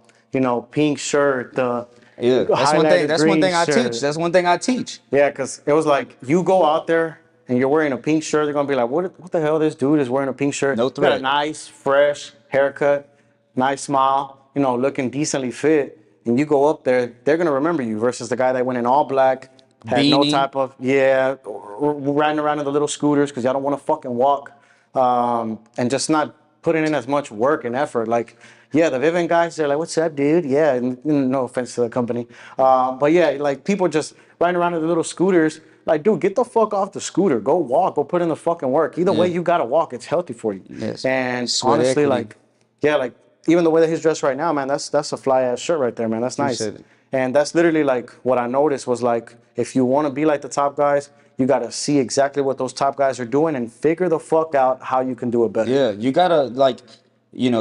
pink shirt?" Yeah, that's one thing. That's one thing I teach. That's one thing I teach. Yeah, because it was like you go out there and you're wearing a pink shirt, they're gonna be like, "What the hell? This dude is wearing a pink shirt." No threat. Got a nice, fresh haircut, nice smile, looking decently fit, and you go up there, they're gonna remember you versus the guy that went in all black. Had Beanie. no type of, riding around in the little scooters because y'all don't want to fucking walk. And just not putting in as much work and effort. Like, yeah, the Vivint guys, they're like, what's up, dude? Yeah, no offense to the company. But yeah, like people just riding around in the little scooters. Like, dude, get the fuck off the scooter. Go walk. Go put in the fucking work. Either way, you got to walk. It's healthy for you. Yes. And Sweat honestly, equity. like even the way that he's dressed right now, man, that's a fly-ass shirt right there, man. That's nice. And that's literally like what I noticed was like, if you want to be like the top guys, you got to see exactly what those top guys are doing and figure the fuck out how you can do it better. Yeah, you gotta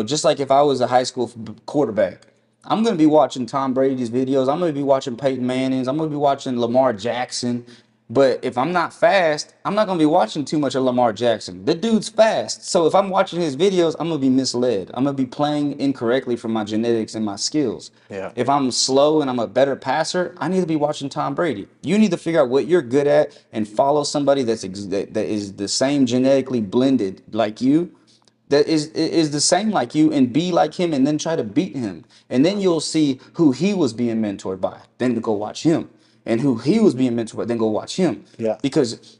just like if I was a high school quarterback, I'm gonna be watching Tom Brady's videos. I'm gonna be watching Peyton Manning's. I'm gonna be watching Lamar Jackson. But if I'm not fast, I'm not gonna be watching too much of Lamar Jackson. The dude's fast. So if I'm watching his videos, I'm gonna be misled. I'm gonna be playing incorrectly from my genetics and my skills. Yeah. If I'm slow and I'm a better passer, I need to be watching Tom Brady. You need to figure out what you're good at and follow somebody that is the same genetically blended like you, that is the same like you, and be like him, and then try to beat him. And then you'll see who he was being mentored by. Then go watch him. And who he was being mentored by, then go watch him. Yeah. Because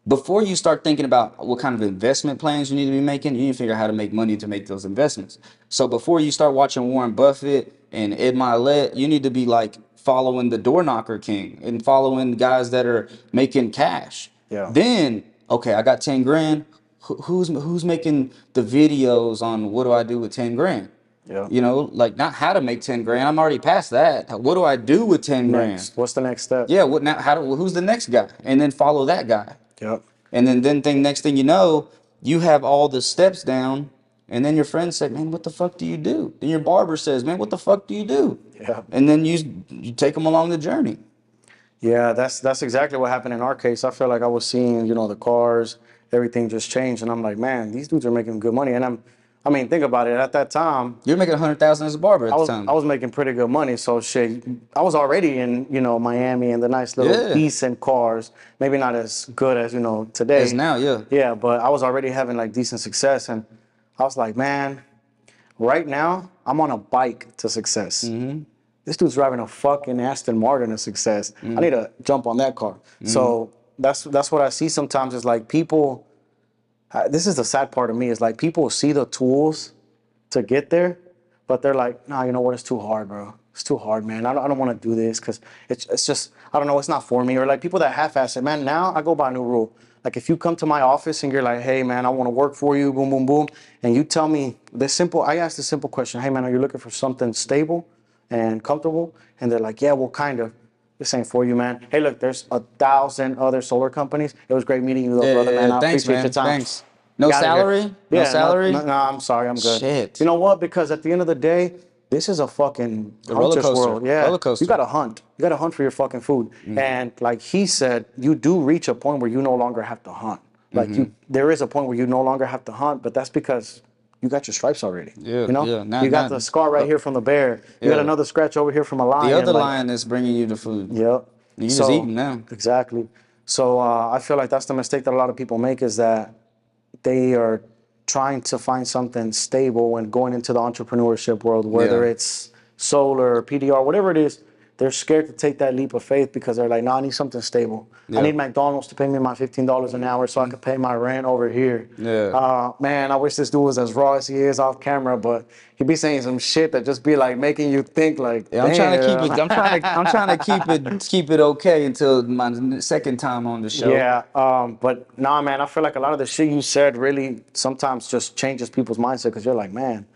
before you start thinking about what kind of investment plans you need to be making, you need to figure out how to make money to make those investments. So before you start watching Warren Buffett and Ed Mylett, you need to be like following the door knocker king and following guys that are making cash. Yeah. Then, okay, I got 10 grand. Who's making the videos on what do I do with 10 grand? Yeah. Like not how to make 10 grand. I'm already past that. What do I do with 10 grand? What's the next step? Yeah. What now? Who's the next guy? And then follow that guy. Yep. And then next thing you know, you have all the steps down. And then your friend said, man, what the fuck do you do? Then your barber says, man, what the fuck do you do? Yeah. And then you take them along the journey. Yeah, that's exactly what happened in our case. I feel like I was seeing, the cars, everything just changed. And I'm like, man, these dudes are making good money. And I mean, think about it. At that time, you're making $100,000 as a barber at the time. I was making pretty good money. So shit, I was already in, Miami and the nice little decent cars. Maybe not as good as, today. As now, yeah. Yeah, but I was already having like decent success. And I was like, man, right now, I'm on a bike to success. This dude's driving a fucking Aston Martin to success. I need to jump on that car. So that's what I see sometimes is like people, this is the sad part of me, is like people see the tools to get there, but they're like, nah, you know what, it's too hard, bro. It's too hard, man. I don't want to do this because it's just, I don't know, it's not for me. Or like people that half-ass it, man, now I go by a new rule. Like if you come to my office and you're like, hey, man, I want to work for you, boom, boom, boom, and you tell me I ask the simple question, hey, man, are you looking for something stable and comfortable? And they're like, yeah, well, kind of. This ain't for you, man. Hey, look, there's 1,000 other solar companies. It was great meeting you, though, brother, man. I Thanks, appreciate man. your time. Thanks. No Get outta here. salary? No salary? No, I'm sorry, I'm good. Shit. You know what? Because at the end of the day, this is a fucking roller hunter's coaster. world. Yeah. Roller coaster. You gotta hunt. You gotta hunt for your fucking food. And like he said, you do reach a point where you no longer have to hunt. Like there is a point where you no longer have to hunt, but that's because you got your stripes already. Yeah, You know? yeah. You got the scar right here from the bear. You got another scratch over here from a lion. The other like, lion is bringing you the food. Yep. You just eating now. Exactly. So I feel like that's the mistake that a lot of people make, is that they are trying to find something stable when going into the entrepreneurship world, whether it's solar, PDR, whatever it is. They're scared to take that leap of faith because they're like, no, I need something stable. I need McDonald's to pay me my $15 an hour so I can pay my rent over here. Man, I wish this dude was as raw as he is off camera, but he be saying some shit that just be like making you think like, I'm trying to keep it. I'm trying to keep it okay until my second time on the show. Yeah, but nah, man, I feel like a lot of the shit you said really sometimes just changes people's mindset, because you're like, man,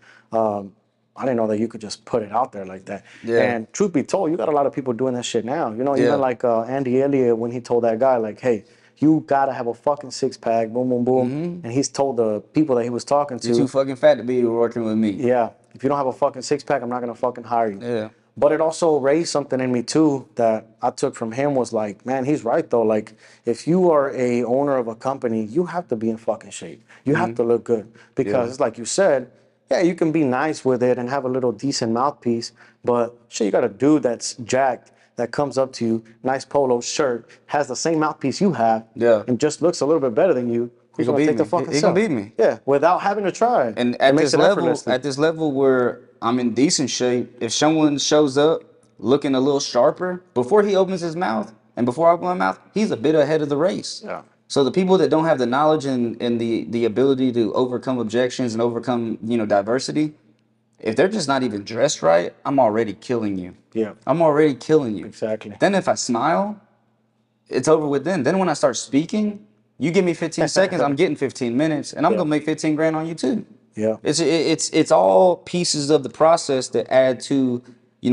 I didn't know that you could just put it out there like that. Yeah. And truth be told, you got a lot of people doing that shit now. You know, even like Andy Elliott, when he told that guy, like, hey, you gotta have a fucking six-pack, boom, boom, boom. And he's told the people that he was talking to, You're too fucking fat to be working with me. yeah, if you don't have a fucking six-pack, I'm not gonna fucking hire you. Yeah. But it also raised something in me too that I took from him, was like, man, he's right though. Like, if you are a owner of a company, you have to be in fucking shape. You have to look good, because like you said, yeah, you can be nice with it and have a little decent mouthpiece, but shit, you got a dude that's jacked that comes up to you, nice polo shirt, has the same mouthpiece you have, and just looks a little bit better than you. Who's gonna take the fucking He gonna beat me. Yeah, without having to try. And at this level where I'm in decent shape, if someone shows up looking a little sharper before he opens his mouth and before I open my mouth, he's a bit ahead of the race. Yeah. So the people that don't have the knowledge and the ability to overcome objections and overcome, diversity, if they're just not even dressed right, I'm already killing you. Yeah. I'm already killing you. Exactly. Then if I smile, it's over with then. Then when I start speaking, you give me 15 seconds, I'm getting 15 minutes, and I'm gonna make 15 grand on you too. Yeah. It's all pieces of the process that add to,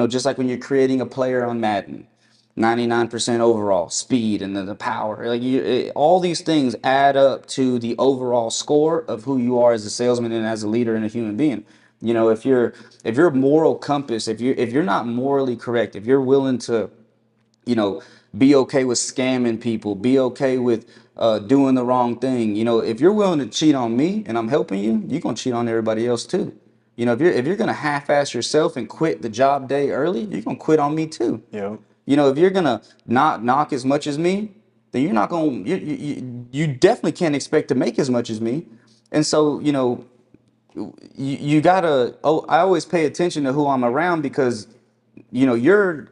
just like when you're creating a player on Madden. 99% overall speed and the power, all these things add up to the overall score of who you are as a salesman and as a leader and a human being. If your moral compass, if you're not morally correct, if you're willing to, be okay with scamming people, be okay with doing the wrong thing, if you're willing to cheat on me and I'm helping you, you're gonna cheat on everybody else too. If you're gonna half-ass yourself and quit the job day early, you're gonna quit on me too. Yeah. If you're gonna not knock as much as me, then you're not gonna. You definitely can't expect to make as much as me. And so, you gotta. Oh, I always pay attention to who I'm around, because, your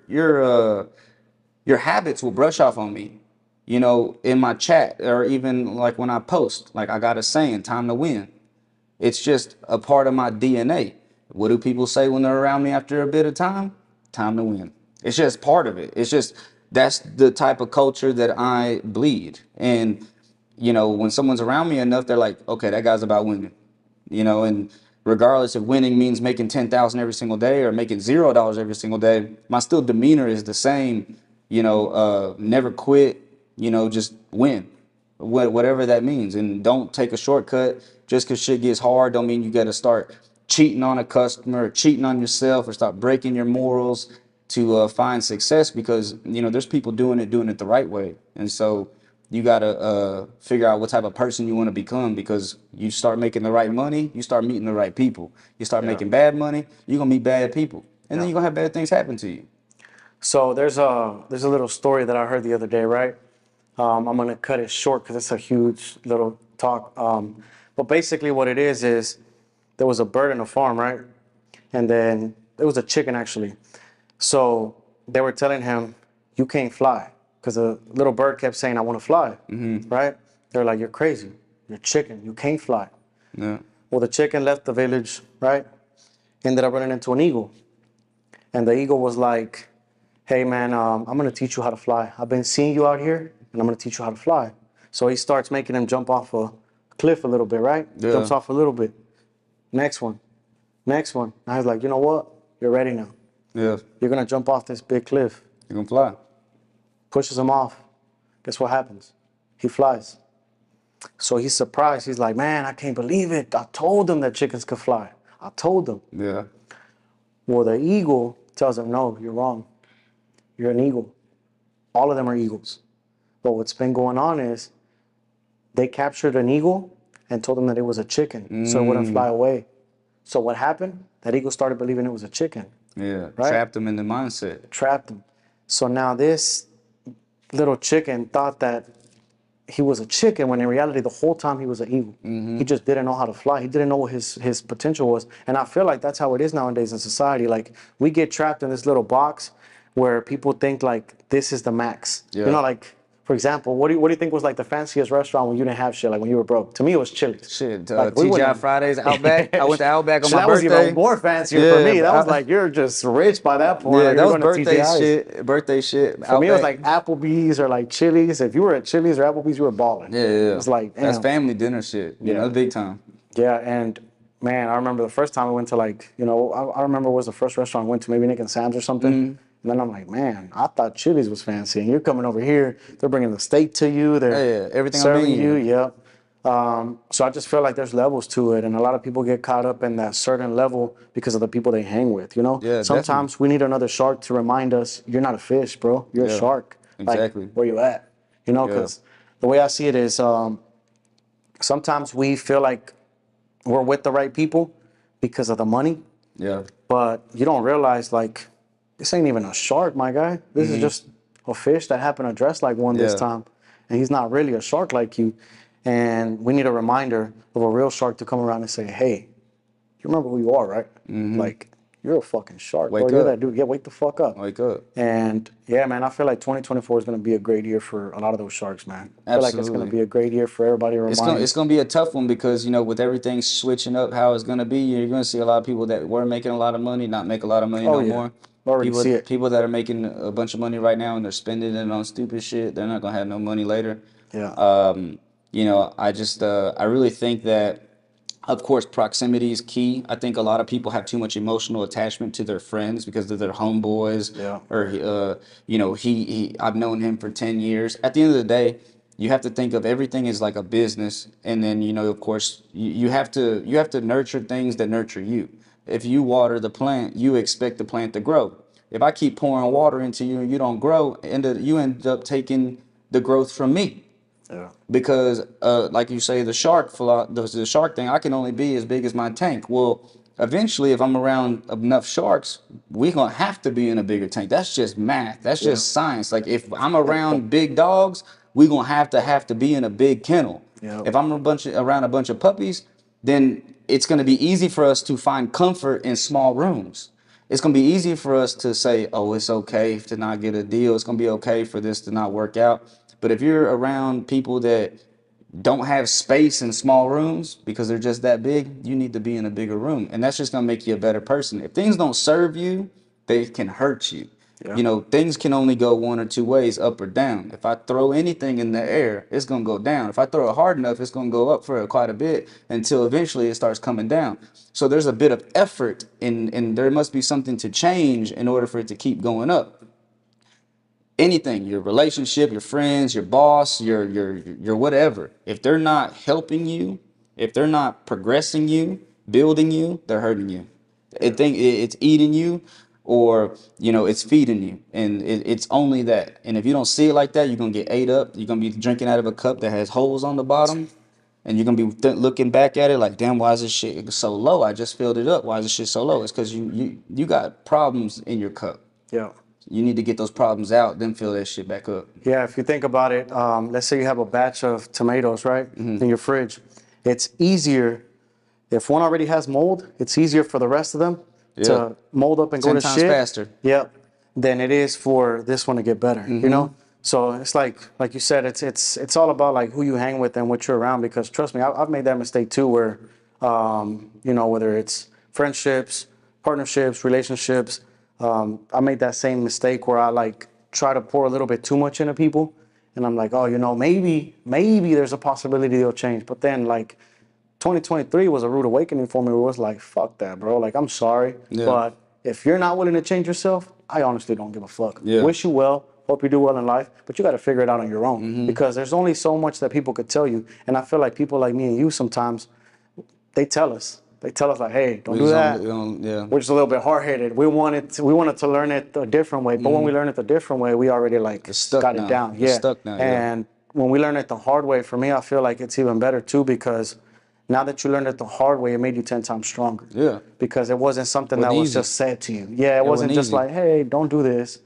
habits will brush off on me. In my chat, or even like when I post, like I got a saying, "Time to win." It's just a part of my DNA. What do people say when they're around me after a bit of time? Time to win. It's just part of it. It's just, that's the type of culture that I bleed. And, when someone's around me enough, they're like, okay, that guy's about winning. And regardless if winning means making 10,000 every single day or making $0 every single day, my still demeanor is the same. Never quit, just win. Whatever that means. And don't take a shortcut. Just because shit gets hard don't mean you got to start cheating on a customer, or cheating on yourself, or start breaking your morals to find success, because there's people doing it the right way. And so you got to figure out what type of person you want to become, because you start making the right money, you start meeting the right people. You start making bad money, you're gonna meet bad people, and then you're gonna have bad things happen to you. So there's a little story that I heard the other day, right? I'm gonna cut it short because it's a huge little talk. But basically what it is there was a bird in a farm, right? And then it was a chicken actually. So they were telling him, you can't fly. Because the little bird kept saying, I want to fly, right? They're like, you're crazy. You're chicken. You can't fly. Yeah. Well, the chicken left the village, right? Ended up running into an eagle. And the eagle was like, hey, man, I'm going to teach you how to fly. I've been seeing you out here, and I'm going to teach you how to fly. So he starts making him jump off a cliff a little bit, right? Yeah. Jumps off a little bit. Next one. Next one. And I was like, you know what? You're ready now. Yeah. You're going to jump off this big cliff. You're going to fly. Pushes him off. Guess what happens? He flies. So he's surprised. He's like, man, I can't believe it. I told them that chickens could fly. I told them. Yeah. Well, the eagle tells him, no, you're wrong. You're an eagle. All of them are eagles. But what's been going on is they captured an eagle and told them that it was a chicken, so it wouldn't fly away. So what happened? That eagle started believing it was a chicken. Yeah. Right? Trapped them in the mindset. Trapped him. So now this little chicken thought that he was a chicken when in reality the whole time he was an eagle. He just didn't know how to fly. He didn't know what his potential was. And I feel like that's how it is nowadays in society. Like we get trapped in this little box where people think like this is the max. Yeah. You know, like for example, what do you think was like the fanciest restaurant when you didn't have shit, like when you were broke? To me, it was Chili's. Shit, Like, we TGI wouldn't- Fridays, Outback. I went to Outback on So my that was birthday. even more fancier for Yeah, me. That but was like you're just rich by that point. Yeah, Like, that you're was going to birthday TGI's. shit. Birthday shit. For me, it was Outback. like Applebee's or like Chili's. If you were at Chili's or Applebee's, you were balling. Yeah, yeah. It was like, that's damn. family dinner shit. You Yeah. know, big time. Yeah, and man, I remember the first time I went to like, you know, I remember it was the first restaurant I went to, maybe Nick and Sam's or something. And then I'm like, man, I thought Chili's was fancy. And you're coming over here, they're bringing the steak to you. They're Yeah, everything on serving menu. you. Yep. So I just feel like there's levels to it. And a lot of people get caught up in that certain level because of the people they hang with, you know? Yeah, sometimes we need another shark to remind us, you're not a fish, bro. You're a shark. Exactly. Like, where you at? You know, because the way I see it is sometimes we feel like we're with the right people because of the money. Yeah. But you don't realize, like, this ain't even a shark, my guy. This is just a fish that happened to dress like one this Yeah. time. And he's not really a shark like you. And we need a reminder of a real shark to come around and say, hey, you remember who you are, right? Like, you're a fucking shark, Wake bro. You're up. that dude. Yeah, wake the fuck up. Wake up. And yeah, man, I feel like 2024 is going to be a great year for a lot of those sharks, man. I feel like it's going to Absolutely. be a great year for everybody to remind. It's gonna be a tough one because, you know, with everything switching up how it's gonna be, you're gonna see a lot of people that were making a lot of money not make a lot of money no yeah. more. Already People, see it. people that are making a bunch of money right now and they're spending it on stupid shit, they're not gonna have no money later. Yeah. You know, I just I really think that, of course, proximity is key. I think a lot of people have too much emotional attachment to their friends because they're their homeboys. Yeah. Or you know, I've known him for 10 years. At the end of the day, you have to think of everything as like a business, and then, you know, of course, you have to nurture things that nurture you. If you water the plant, you expect the plant to grow. If I keep pouring water into you and you don't grow, you end up taking the growth from me. Yeah. Because, like you say, the shark thing, I can only be as big as my tank. Well, eventually, if I'm around enough sharks, we're gonna have to be in a bigger tank. That's just math. That's just science. Like if I'm around big dogs, we're gonna have to be in a big kennel. Yeah. If I'm around a bunch of puppies, then it's gonna be easy for us to find comfort in small rooms. It's gonna be easy for us to say, oh, it's okay to not get a deal. It's gonna be okay for this to not work out. But if you're around people that don't have space in small rooms because they're just that big, you need to be in a bigger room. And that's just going to make you a better person. If things don't serve you, they can hurt you. Yeah. You know, things can only go one or two ways, up or down. If I throw anything in the air, it's going to go down. If I throw it hard enough, it's going to go up for quite a bit until eventually it starts coming down. So there's a bit of effort and there must be something to change in order for it to keep going up. Anything, your relationship, your friends, your boss, your whatever, if they're not helping you, if they're not progressing you, building you, they're hurting you. It's eating you, or, you know, it's feeding you, and it's only that. And if you don't see it like that, you're gonna get ate up. You're gonna be drinking out of a cup that has holes on the bottom, and you're gonna be looking back at it like, damn, why is this shit so low? I just filled it up. Why is this shit so low? It's because you got problems in your cup. Yeah. You need to get those problems out, then fill that shit back up. Yeah, if you think about it, let's say you have a batch of tomatoes, right, in your fridge. It's easier, if one already has mold, it's easier for the rest of them to mold up and go 10 to times shit. faster. Yep. Than it is for this one to get better. You know. So it's like you said, it's all about like who you hang with and what you're around. Because trust me, I've made that mistake too, where you know, whether it's friendships, partnerships, relationships, I made that same mistake where I like try to pour a little bit too much into people, and I'm like, oh, you know, maybe there's a possibility they'll change. But then like 2023 was a rude awakening for me, where it was like, fuck that, bro. Like, I'm sorry, but if you're not willing to change yourself, I honestly don't give a fuck. Wish you well. Hope you do well in life, but you got to figure it out on your own, because there's only so much that people could tell you. And I feel like people like me and you sometimes, they tell us like, hey, don't do that. We're just a little bit hard-headed. We wanted to learn it a different way, but when we learn it the different way, we already like got it down. It's stuck now. And when we learn it the hard way, for me, I feel like it's even better too, because now that you learned it the hard way, it made you 10 times stronger. Yeah. Because it wasn't something that was just said to you. Yeah, it wasn't just like, hey, don't do this.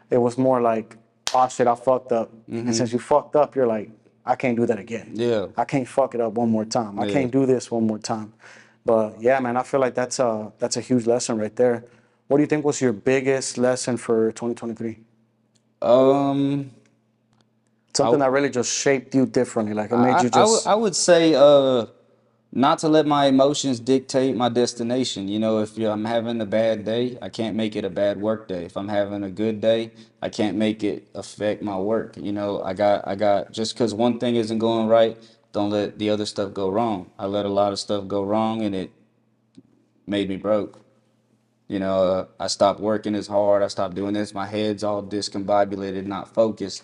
It was more like, oh shit, I fucked up. And since you fucked up, you're like, I can't do that again. Yeah. I can't fuck it up one more time. I can't do this one more time. But yeah, man, I feel like that's a huge lesson right there. What do you think was your biggest lesson for 2023? Something that really just shaped you differently, like it made you just. I would say not to let my emotions dictate my destination. You know, if I'm having a bad day, I can't make it a bad work day. If I'm having a good day, I can't make it affect my work. You know, I got just because one thing isn't going right, don't let the other stuff go wrong. I let a lot of stuff go wrong, and it made me broke. You know, I stopped working as hard. I stopped doing this. My head's all discombobulated, not focused.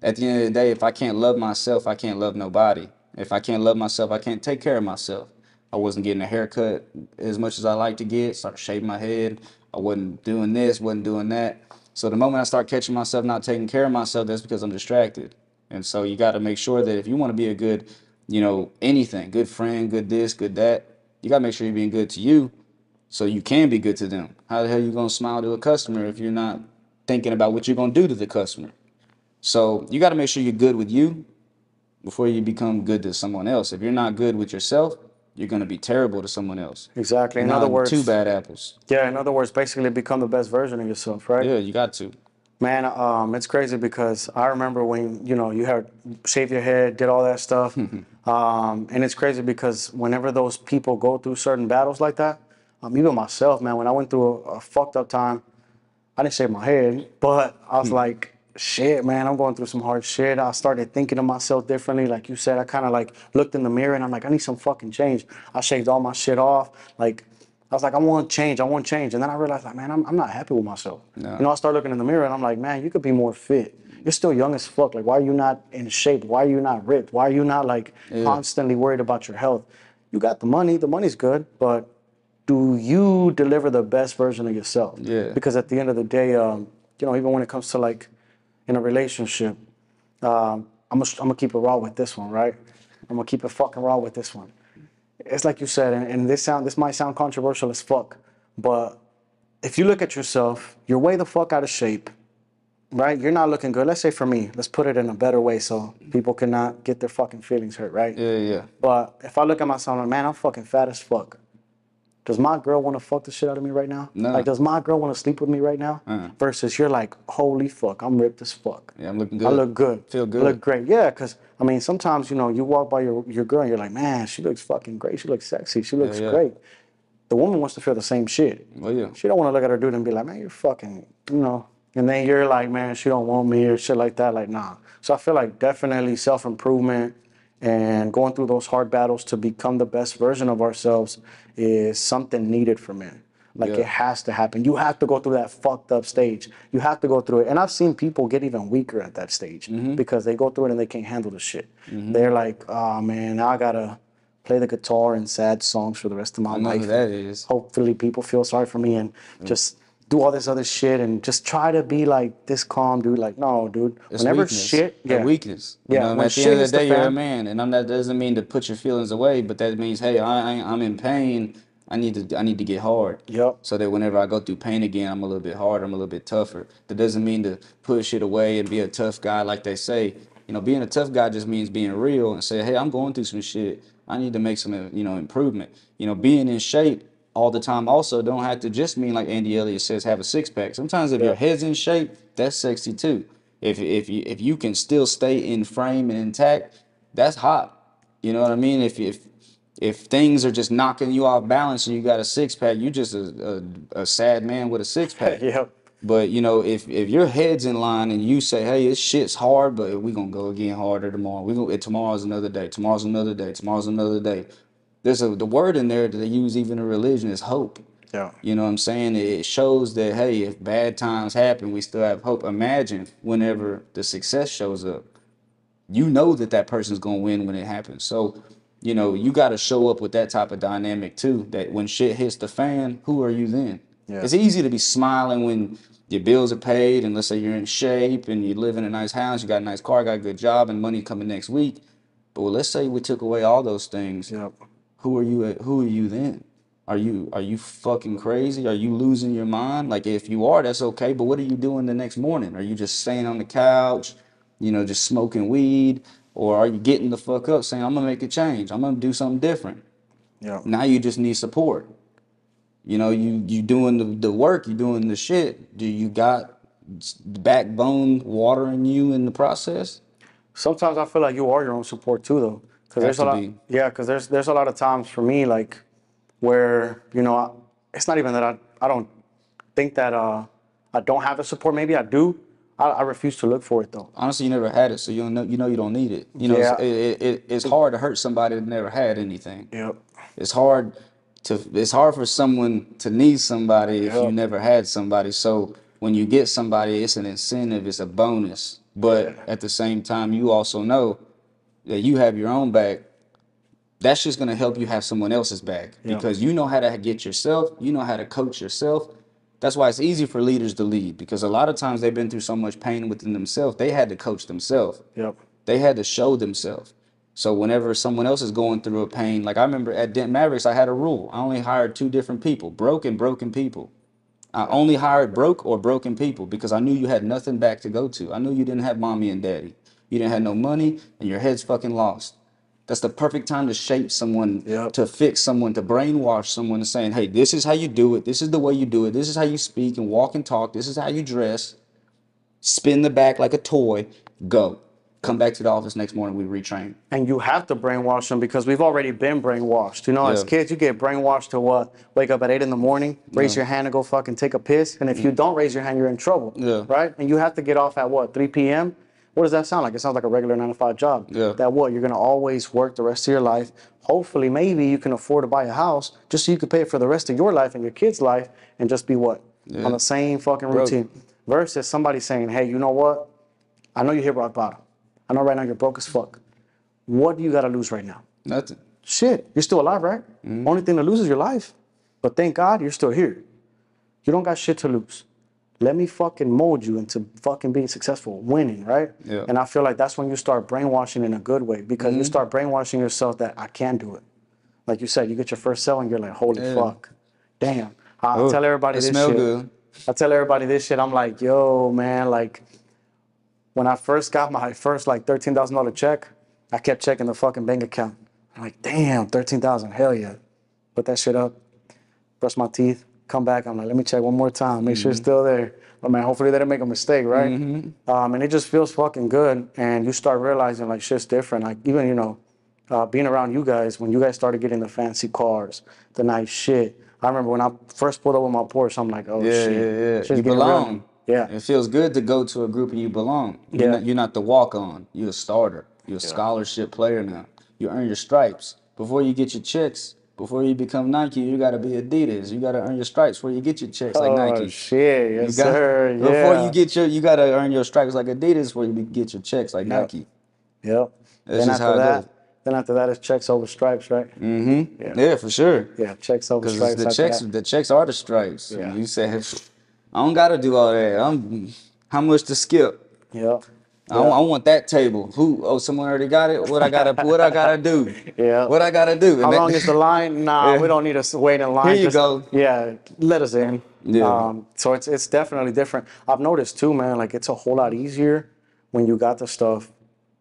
At the end of the day, if I can't love myself, I can't love nobody. If I can't love myself, I can't take care of myself. I wasn't getting a haircut as much as I like to get, started shaving my head. I wasn't doing this, wasn't doing that. So the moment I start catching myself not taking care of myself, that's because I'm distracted. And so you got to make sure that if you want to be a good, you know, anything, good friend, good this, good that, you got to make sure you're being good to you so you can be good to them. How the hell are you going to smile to a customer if you're not thinking about what you're going to do to the customer? So you got to make sure you're good with you before you become good to someone else. If you're not good with yourself, you're going to be terrible to someone else. Exactly. In Not other words, two bad apples. Yeah, in other words, basically become the best version of yourself, right? Yeah, you got to. Man, it's crazy because I remember when, you know, you had shaved your head, did all that stuff. And it's crazy because whenever those people go through certain battles like that, even myself, man, when I went through a fucked up time, I didn't shave my head, but I was like, shit, man, I'm going through some hard shit. I started thinking of myself differently. Like you said, I kind of like looked in the mirror and I'm like, I need some fucking change. I shaved all my shit off. Like, I was like, I want change. And then I realized, like, man, I'm not happy with myself. No. You know, I started looking in the mirror and I'm like, man, you could be more fit. You're still young as fuck. Like, why are you not in shape? Why are you not ripped? Why are you not like constantly worried about your health? You got the money. The money's good, but do you deliver the best version of yourself? Yeah. Because at the end of the day, you know, even when it comes to like in a relationship, I'm gonna keep it raw with this one, right? I'm gonna keep it fucking raw with this one. It's like you said, and this might sound controversial as fuck, but if you look at yourself, you're way the fuck out of shape, right? You're not looking good. Let's say for me, let's put it in a better way so people cannot get their fucking feelings hurt, right? Yeah. But if I look at myself, I'm like, man, I'm fucking fat as fuck. Does my girl want to fuck the shit out of me right now? No. Like, does my girl want to sleep with me right now? Versus you're like, holy fuck, I'm ripped as fuck. Yeah, I'm looking good. I look good. Feel good. I look great. Yeah, because, I mean, sometimes, you know, you walk by your girl and you're like, man, she looks fucking great. She looks sexy. She looks great. The woman wants to feel the same shit. Well, yeah. She don't want to look at her dude and be like, man, you're fucking, you know. And then you're like, man, she don't want me or shit like that. Like, nah. So I feel like definitely self-improvement and going through those hard battles to become the best version of ourselves is something needed for men. Like, it has to happen. You have to go through that fucked up stage. You have to go through it. And I've seen people get even weaker at that stage because they go through it and they can't handle the shit. They're like, oh, man, now I got to play the guitar and sad songs for the rest of my life. I know who that is. Hopefully people feel sorry for me and just do all this other shit and just try to be like this calm dude. Like, no, dude. It's whenever weakness. shit, Weakness. Yeah, You know, when at the shit end of hits the the day, you're a fan- man, and that doesn't mean to put your feelings away, but that means, hey, I'm in pain. I need to get hard. Yep. So that whenever I go through pain again, I'm a little bit harder. I'm a little bit tougher. That doesn't mean to push it away and be a tough guy like they say. You know, being a tough guy just means being real and say, hey, I'm going through some shit. I need to make some, you know, improvement. You know, being in shape all the time also don't have to just mean, like Andy Elliott says, have a six-pack. Sometimes if your head's in shape, that's sexy too. If you can still stay in frame and intact, that's hot. You know what I mean? If things are just knocking you off balance and you got a six-pack, you just a sad man with a six-pack. Yep. But you know, if your head's in line and you say, "Hey, this shit's hard, but we gonna go again harder tomorrow. Tomorrow's another day. Tomorrow's another day. Tomorrow's another day." The word in there that they use even in religion is hope. Yeah. You know what I'm saying? It shows that, hey, if bad times happen, we still have hope. Imagine whenever the success shows up, you know that person's gonna win when it happens. So, you know, you got to show up with that type of dynamic too. That when shit hits the fan, who are you then? Yeah. It's easy to be smiling when your bills are paid, and let's say you're in shape and you live in a nice house, you got a nice car, got a good job, and money coming next week. But let's say we took away all those things. Yep. Who are you? Who are you then? Are you fucking crazy? Are you losing your mind? Like, if you are, that's okay. But what are you doing the next morning? Are you just staying on the couch, you know, just smoking weed? Or are you getting the fuck up saying, I'm gonna make a change, I'm gonna do something different? Yeah. Now you just need support. You know, you doing the work, you doing the shit. Do you got backbone watering you in the process? Sometimes I feel like you are your own support too, though, because there's a lot. Yeah, because there's a lot of times for me, like, where, you know, it's not even that I don't think that I don't have the support. Maybe I do. I refuse to look for it though. Honestly, you never had it, so you don't need it. You know, Yeah. it's hard to hurt somebody that never had anything. Yep. It's hard for someone to need somebody if you never had somebody. So when you get somebody, it's an incentive, it's a bonus. But at the same time, you also know that you have your own back. That's just gonna help you have someone else's back because you know how to get yourself, you know how to coach yourself. That's why it's easy for leaders to lead, because a lot of times they've been through so much pain within themselves. They had to coach themselves. Yep. They had to show themselves. So whenever someone else is going through a pain, like I remember at Dent Mavericks, I had a rule. I only hired 2 different people, broke and broken people. I only hired broke or broken people because I knew you had nothing back to go to. I knew you didn't have mommy and daddy. You didn't have no money and your head's fucking lost. That's the perfect time to shape someone, to fix someone, to brainwash someone and saying, hey, this is how you do it. This is the way you do it. This is how you speak and walk and talk. This is how you dress. Spin the back like a toy. Go. Come back to the office next morning, we retrain. And you have to brainwash them because we've already been brainwashed. You know, as kids, you get brainwashed to what? Wake up at 8 in the morning, raise your hand and go fucking take a piss. And if you don't raise your hand, you're in trouble. Right? And you have to get off at what? 3 p.m.? What does that sound like? It sounds like a regular 9-to-5 job. That what? You're going to always work the rest of your life. Hopefully, maybe you can afford to buy a house just so you can pay it for the rest of your life and your kid's life and just be what? On the same fucking routine. Versus somebody saying, hey, you know what? I know you hit rock bottom. I know right now you're broke as fuck. What do you got to lose right now? Nothing. Shit, you're still alive, right? Only thing to lose is your life. But thank God you're still here. You don't got shit to lose. Let me fucking mold you into fucking being successful, winning, right? And I feel like that's when you start brainwashing in a good way, because you start brainwashing yourself that I can do it. Like you said, you get your first sale and you're like, holy fuck. Damn. I tell everybody this shit. Good. I tell everybody this shit. I'm like, yo, man, like, when I first got my first like $13,000 check, I kept checking the fucking bank account. I'm like, damn, 13,000, hell yeah. Put that shit up, brush my teeth, come back. I'm like, let me check one more time, make sure it's still there. But man, hopefully they didn't make a mistake, right? And it just feels fucking good. And you start realizing like shit's different. Like even, you know, being around you guys, when you guys started getting the fancy cars, the nice shit. I remember when I first pulled up with my Porsche, I'm like, oh shit. You belong. Real. Yeah. It feels good to go to a group and you belong. You're not the walk-on. You're a starter. You're a scholarship player now. You earn your stripes. Before you get your checks, before you become Nike, you got to be Adidas. You got to earn your stripes before you get your checks like Nike. Oh, shit. Yes, sir. Before you got to earn your stripes like Adidas before you get your checks like Nike. Yep. That's just how it goes. Then after that, it's checks over stripes, right? Yeah, for sure. Yeah, checks over stripes. The checks are the stripes. Yeah. You said, I don't got to do all that. How much to skip? Yep. I want that table. Someone already got it? What I gotta do? What I gotta do? How long is the line? Nah, we don't need to wait in line. Here you go. Yeah, let us in. Yeah. So it's definitely different. I've noticed too, man, like it's a whole lot easier when you got the stuff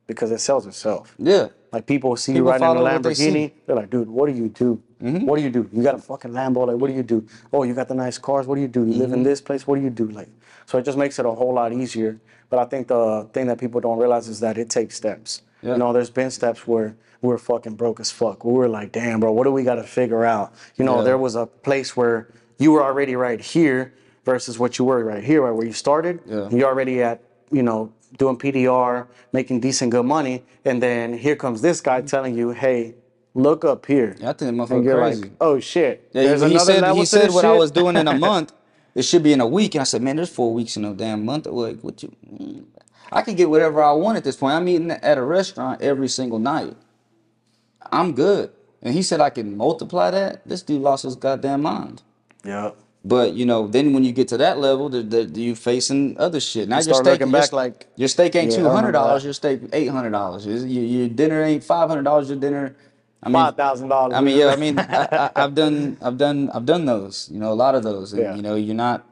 because it sells itself. Yeah. Like people see you riding in a Lamborghini, they're like, dude, what do you do? What do you do? You got a fucking Lambo. Like, what do you do? Oh, you got the nice cars. What do you do? You live in this place. What do you do? Like, so it just makes it a whole lot easier. But I think the thing that people don't realize is that it takes steps. Yeah. You know, there's been steps where we were fucking broke as fuck. We were like, damn, bro, what do we got to figure out? You know, there was a place where you were already right here versus what you were right here, right where you started. Yeah. You're already at, you know, doing PDR, making decent good money. And then here comes this guy telling you, hey, look up here. Yeah, I think that And motherfucker you're crazy. like, oh shit. Yeah, There's he another said level he to said this what I shit? was doing in a month, it should be in a week. And I said, man, there's 4 weeks in a damn month. Like, what you? I can get whatever I want at this point. I'm eating at a restaurant every single night. I'm good. And he said I can multiply that. This dude lost his goddamn mind. Yeah. But you know, then when you get to that level, you facing other shit. Now You start looking back like, your steak ain't yeah, I remember $200. that. Your steak $800. Your dinner ain't $500. Your dinner, I mean, $5,000. I mean, yeah, I mean, I've done those. You know, a lot of those, and Yeah. you know, you're not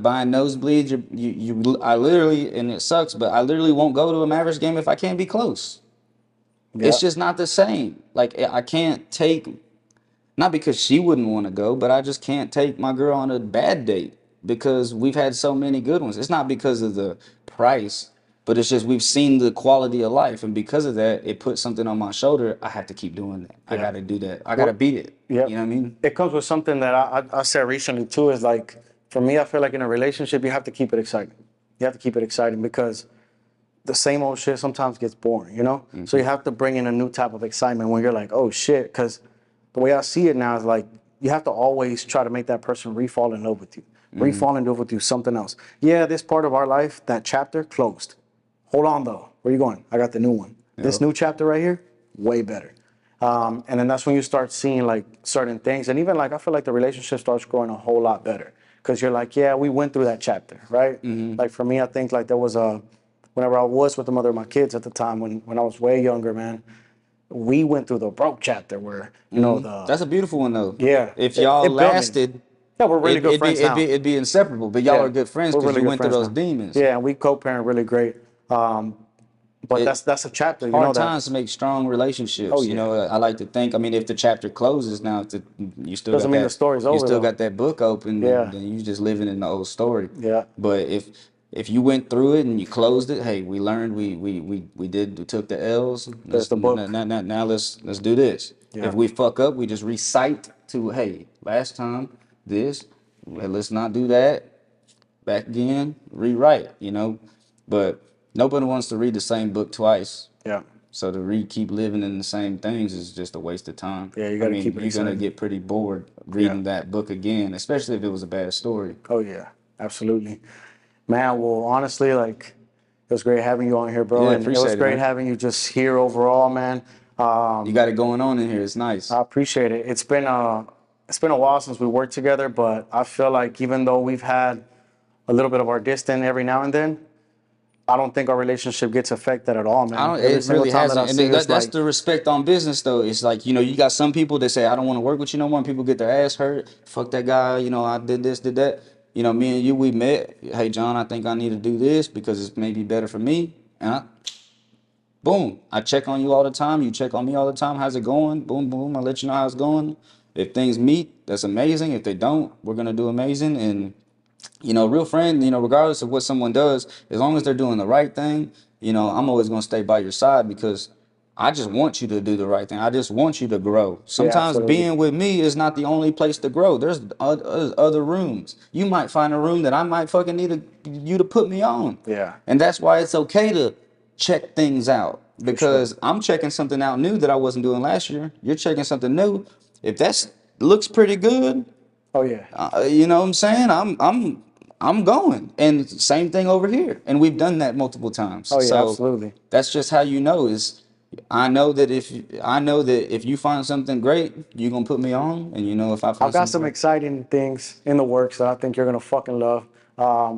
buying nosebleeds. I literally, and it sucks, but I literally won't go to a Mavericks game if I can't be close. Yeah. It's just not the same. Like I can't take. Not because she wouldn't want to go, but I just can't take my girl on a bad date because we've had so many good ones. It's not because of the price, but it's just we've seen the quality of life. And because of that, it put something on my shoulder. I have to keep doing that. I got to do that. I got to beat it. Yeah. You know what I mean? It comes with something that I said recently too, is like, for me, I feel like in a relationship, you have to keep it exciting. You have to keep it exciting because the same old shit sometimes gets boring, you know? So you have to bring in a new type of excitement when you're like, oh shit, because the way I see it now is like, you have to always try to make that person re-fall in love with you. Re-fall in love with you, something else. Yeah, this part of our life, that chapter, closed. Hold on though. Where you going? I got the new one. This new chapter right here, way better. And then that's when you start seeing like certain things. And even like, I feel like the relationship starts growing a whole lot better. Because you're like, yeah, we went through that chapter, right? Like for me, I think like there was whenever I was with the mother of my kids at the time, when I was way younger, man, we went through the broke chapter where, you know, That's a beautiful one though. Yeah. If y'all it built me. lasted, Yeah, we're really good friends now. it'd be inseparable. But y'all are good friends we're because really you good went through friends those now. demons. Yeah, and we co-parent really great. But that's a chapter, you know Hard that. times make strong relationships. Oh, You yeah. know, I like to think. I mean, if the chapter closes now, you still Doesn't got mean that, the story's you over, still though. got that book open. Yeah. And then you just living in the old story. Yeah. But if you went through it and you closed it, hey, we learned. We took the L's. There's the book. Now let's do this. Yeah. If we fuck up, we just recite to hey, last time this. Let's not do that. Back again, rewrite. You know, but nobody wants to read the same book twice. Yeah. So to keep living in the same things is just a waste of time. Yeah, you gotta keep it You're gonna exciting. get pretty bored reading that book again, especially if it was a bad story. Oh, yeah. Absolutely. Man, well, honestly, like, it was great having you on here, bro. Yeah, and it was appreciate it, great man. having you just here overall, man. You got it going on in here. It's nice. I appreciate it. It's been a while since we worked together, but I feel like even though we've had a little bit of our distance every now and then, I don't think our relationship gets affected at all, man. Every It single really time that I hasn't. see And you, it's that's like, the respect on business, though. It's like, you know, you got some people that say, I don't want to work with you no more. And people get their ass hurt. Fuck that guy. You know, I did this, did that. You know, me and you, we met. Hey, John, I think I need to do this because it's maybe better for me. And boom, I check on you all the time. You check on me all the time. How's it going? Boom, boom. I let you know how it's going. If things meet, that's amazing. If they don't, we're going to do amazing. And you know, real friend, you know, regardless of what someone does, as long as they're doing the right thing, you know, I'm always going to stay by your side because I just want you to do the right thing. I just want you to grow. Sometimes absolutely. being with me is not the only place to grow. There's other rooms. You might find a room that I might fucking need you to put me on. Yeah. And that's why it's okay to check things out because I'm checking something out new that I wasn't doing last year. You're checking something new. If that looks pretty good, oh, yeah. you know what I'm saying? I'm going. And same thing over here. And we've done that multiple times. Oh, yeah, So absolutely. that's just how you know is I know that if you find something great, you're gonna put me on. And you know if I find I've got some something exciting things in the works that I think you're going to fucking love.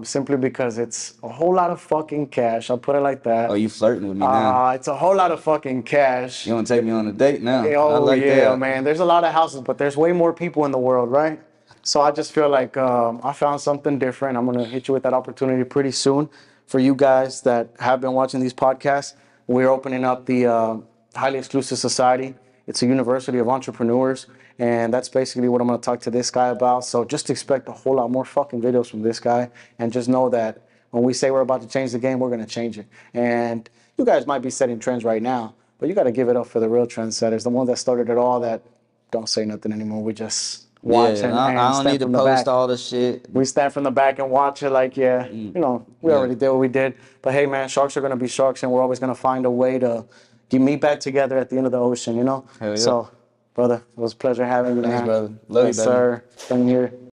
Simply because it's a whole lot of fucking cash. I'll put it like that. oh, you flirting with me now. It's a whole lot of fucking cash. You wanna take me on a date now? Oh, I like yeah, that. man. There's a lot of houses, but there's way more people in the world, right? So I just feel like I found something different. I'm going to hit you with that opportunity pretty soon. For you guys that have been watching these podcasts, we're opening up the Highly Exclusive Society. It's a university of entrepreneurs. And that's basically what I'm going to talk to this guy about. So just expect a whole lot more fucking videos from this guy. And just know that when we say we're about to change the game, we're going to change it. And you guys might be setting trends right now, but you got to give it up for the real trendsetters, the ones that started it all, that don't say nothing anymore. We just watch Yeah, and I don't stand need to from the post back. all the shit. We stand from the back and watch it like, yeah, you know, we already did what we did. But hey, man, sharks are going to be sharks, and we're always going to find a way to meet back together at the end of the ocean, you know? Hell yeah. So, brother, it was a pleasure having you, Thanks, man. brother. Love you, Yes, baby. sir. Same here.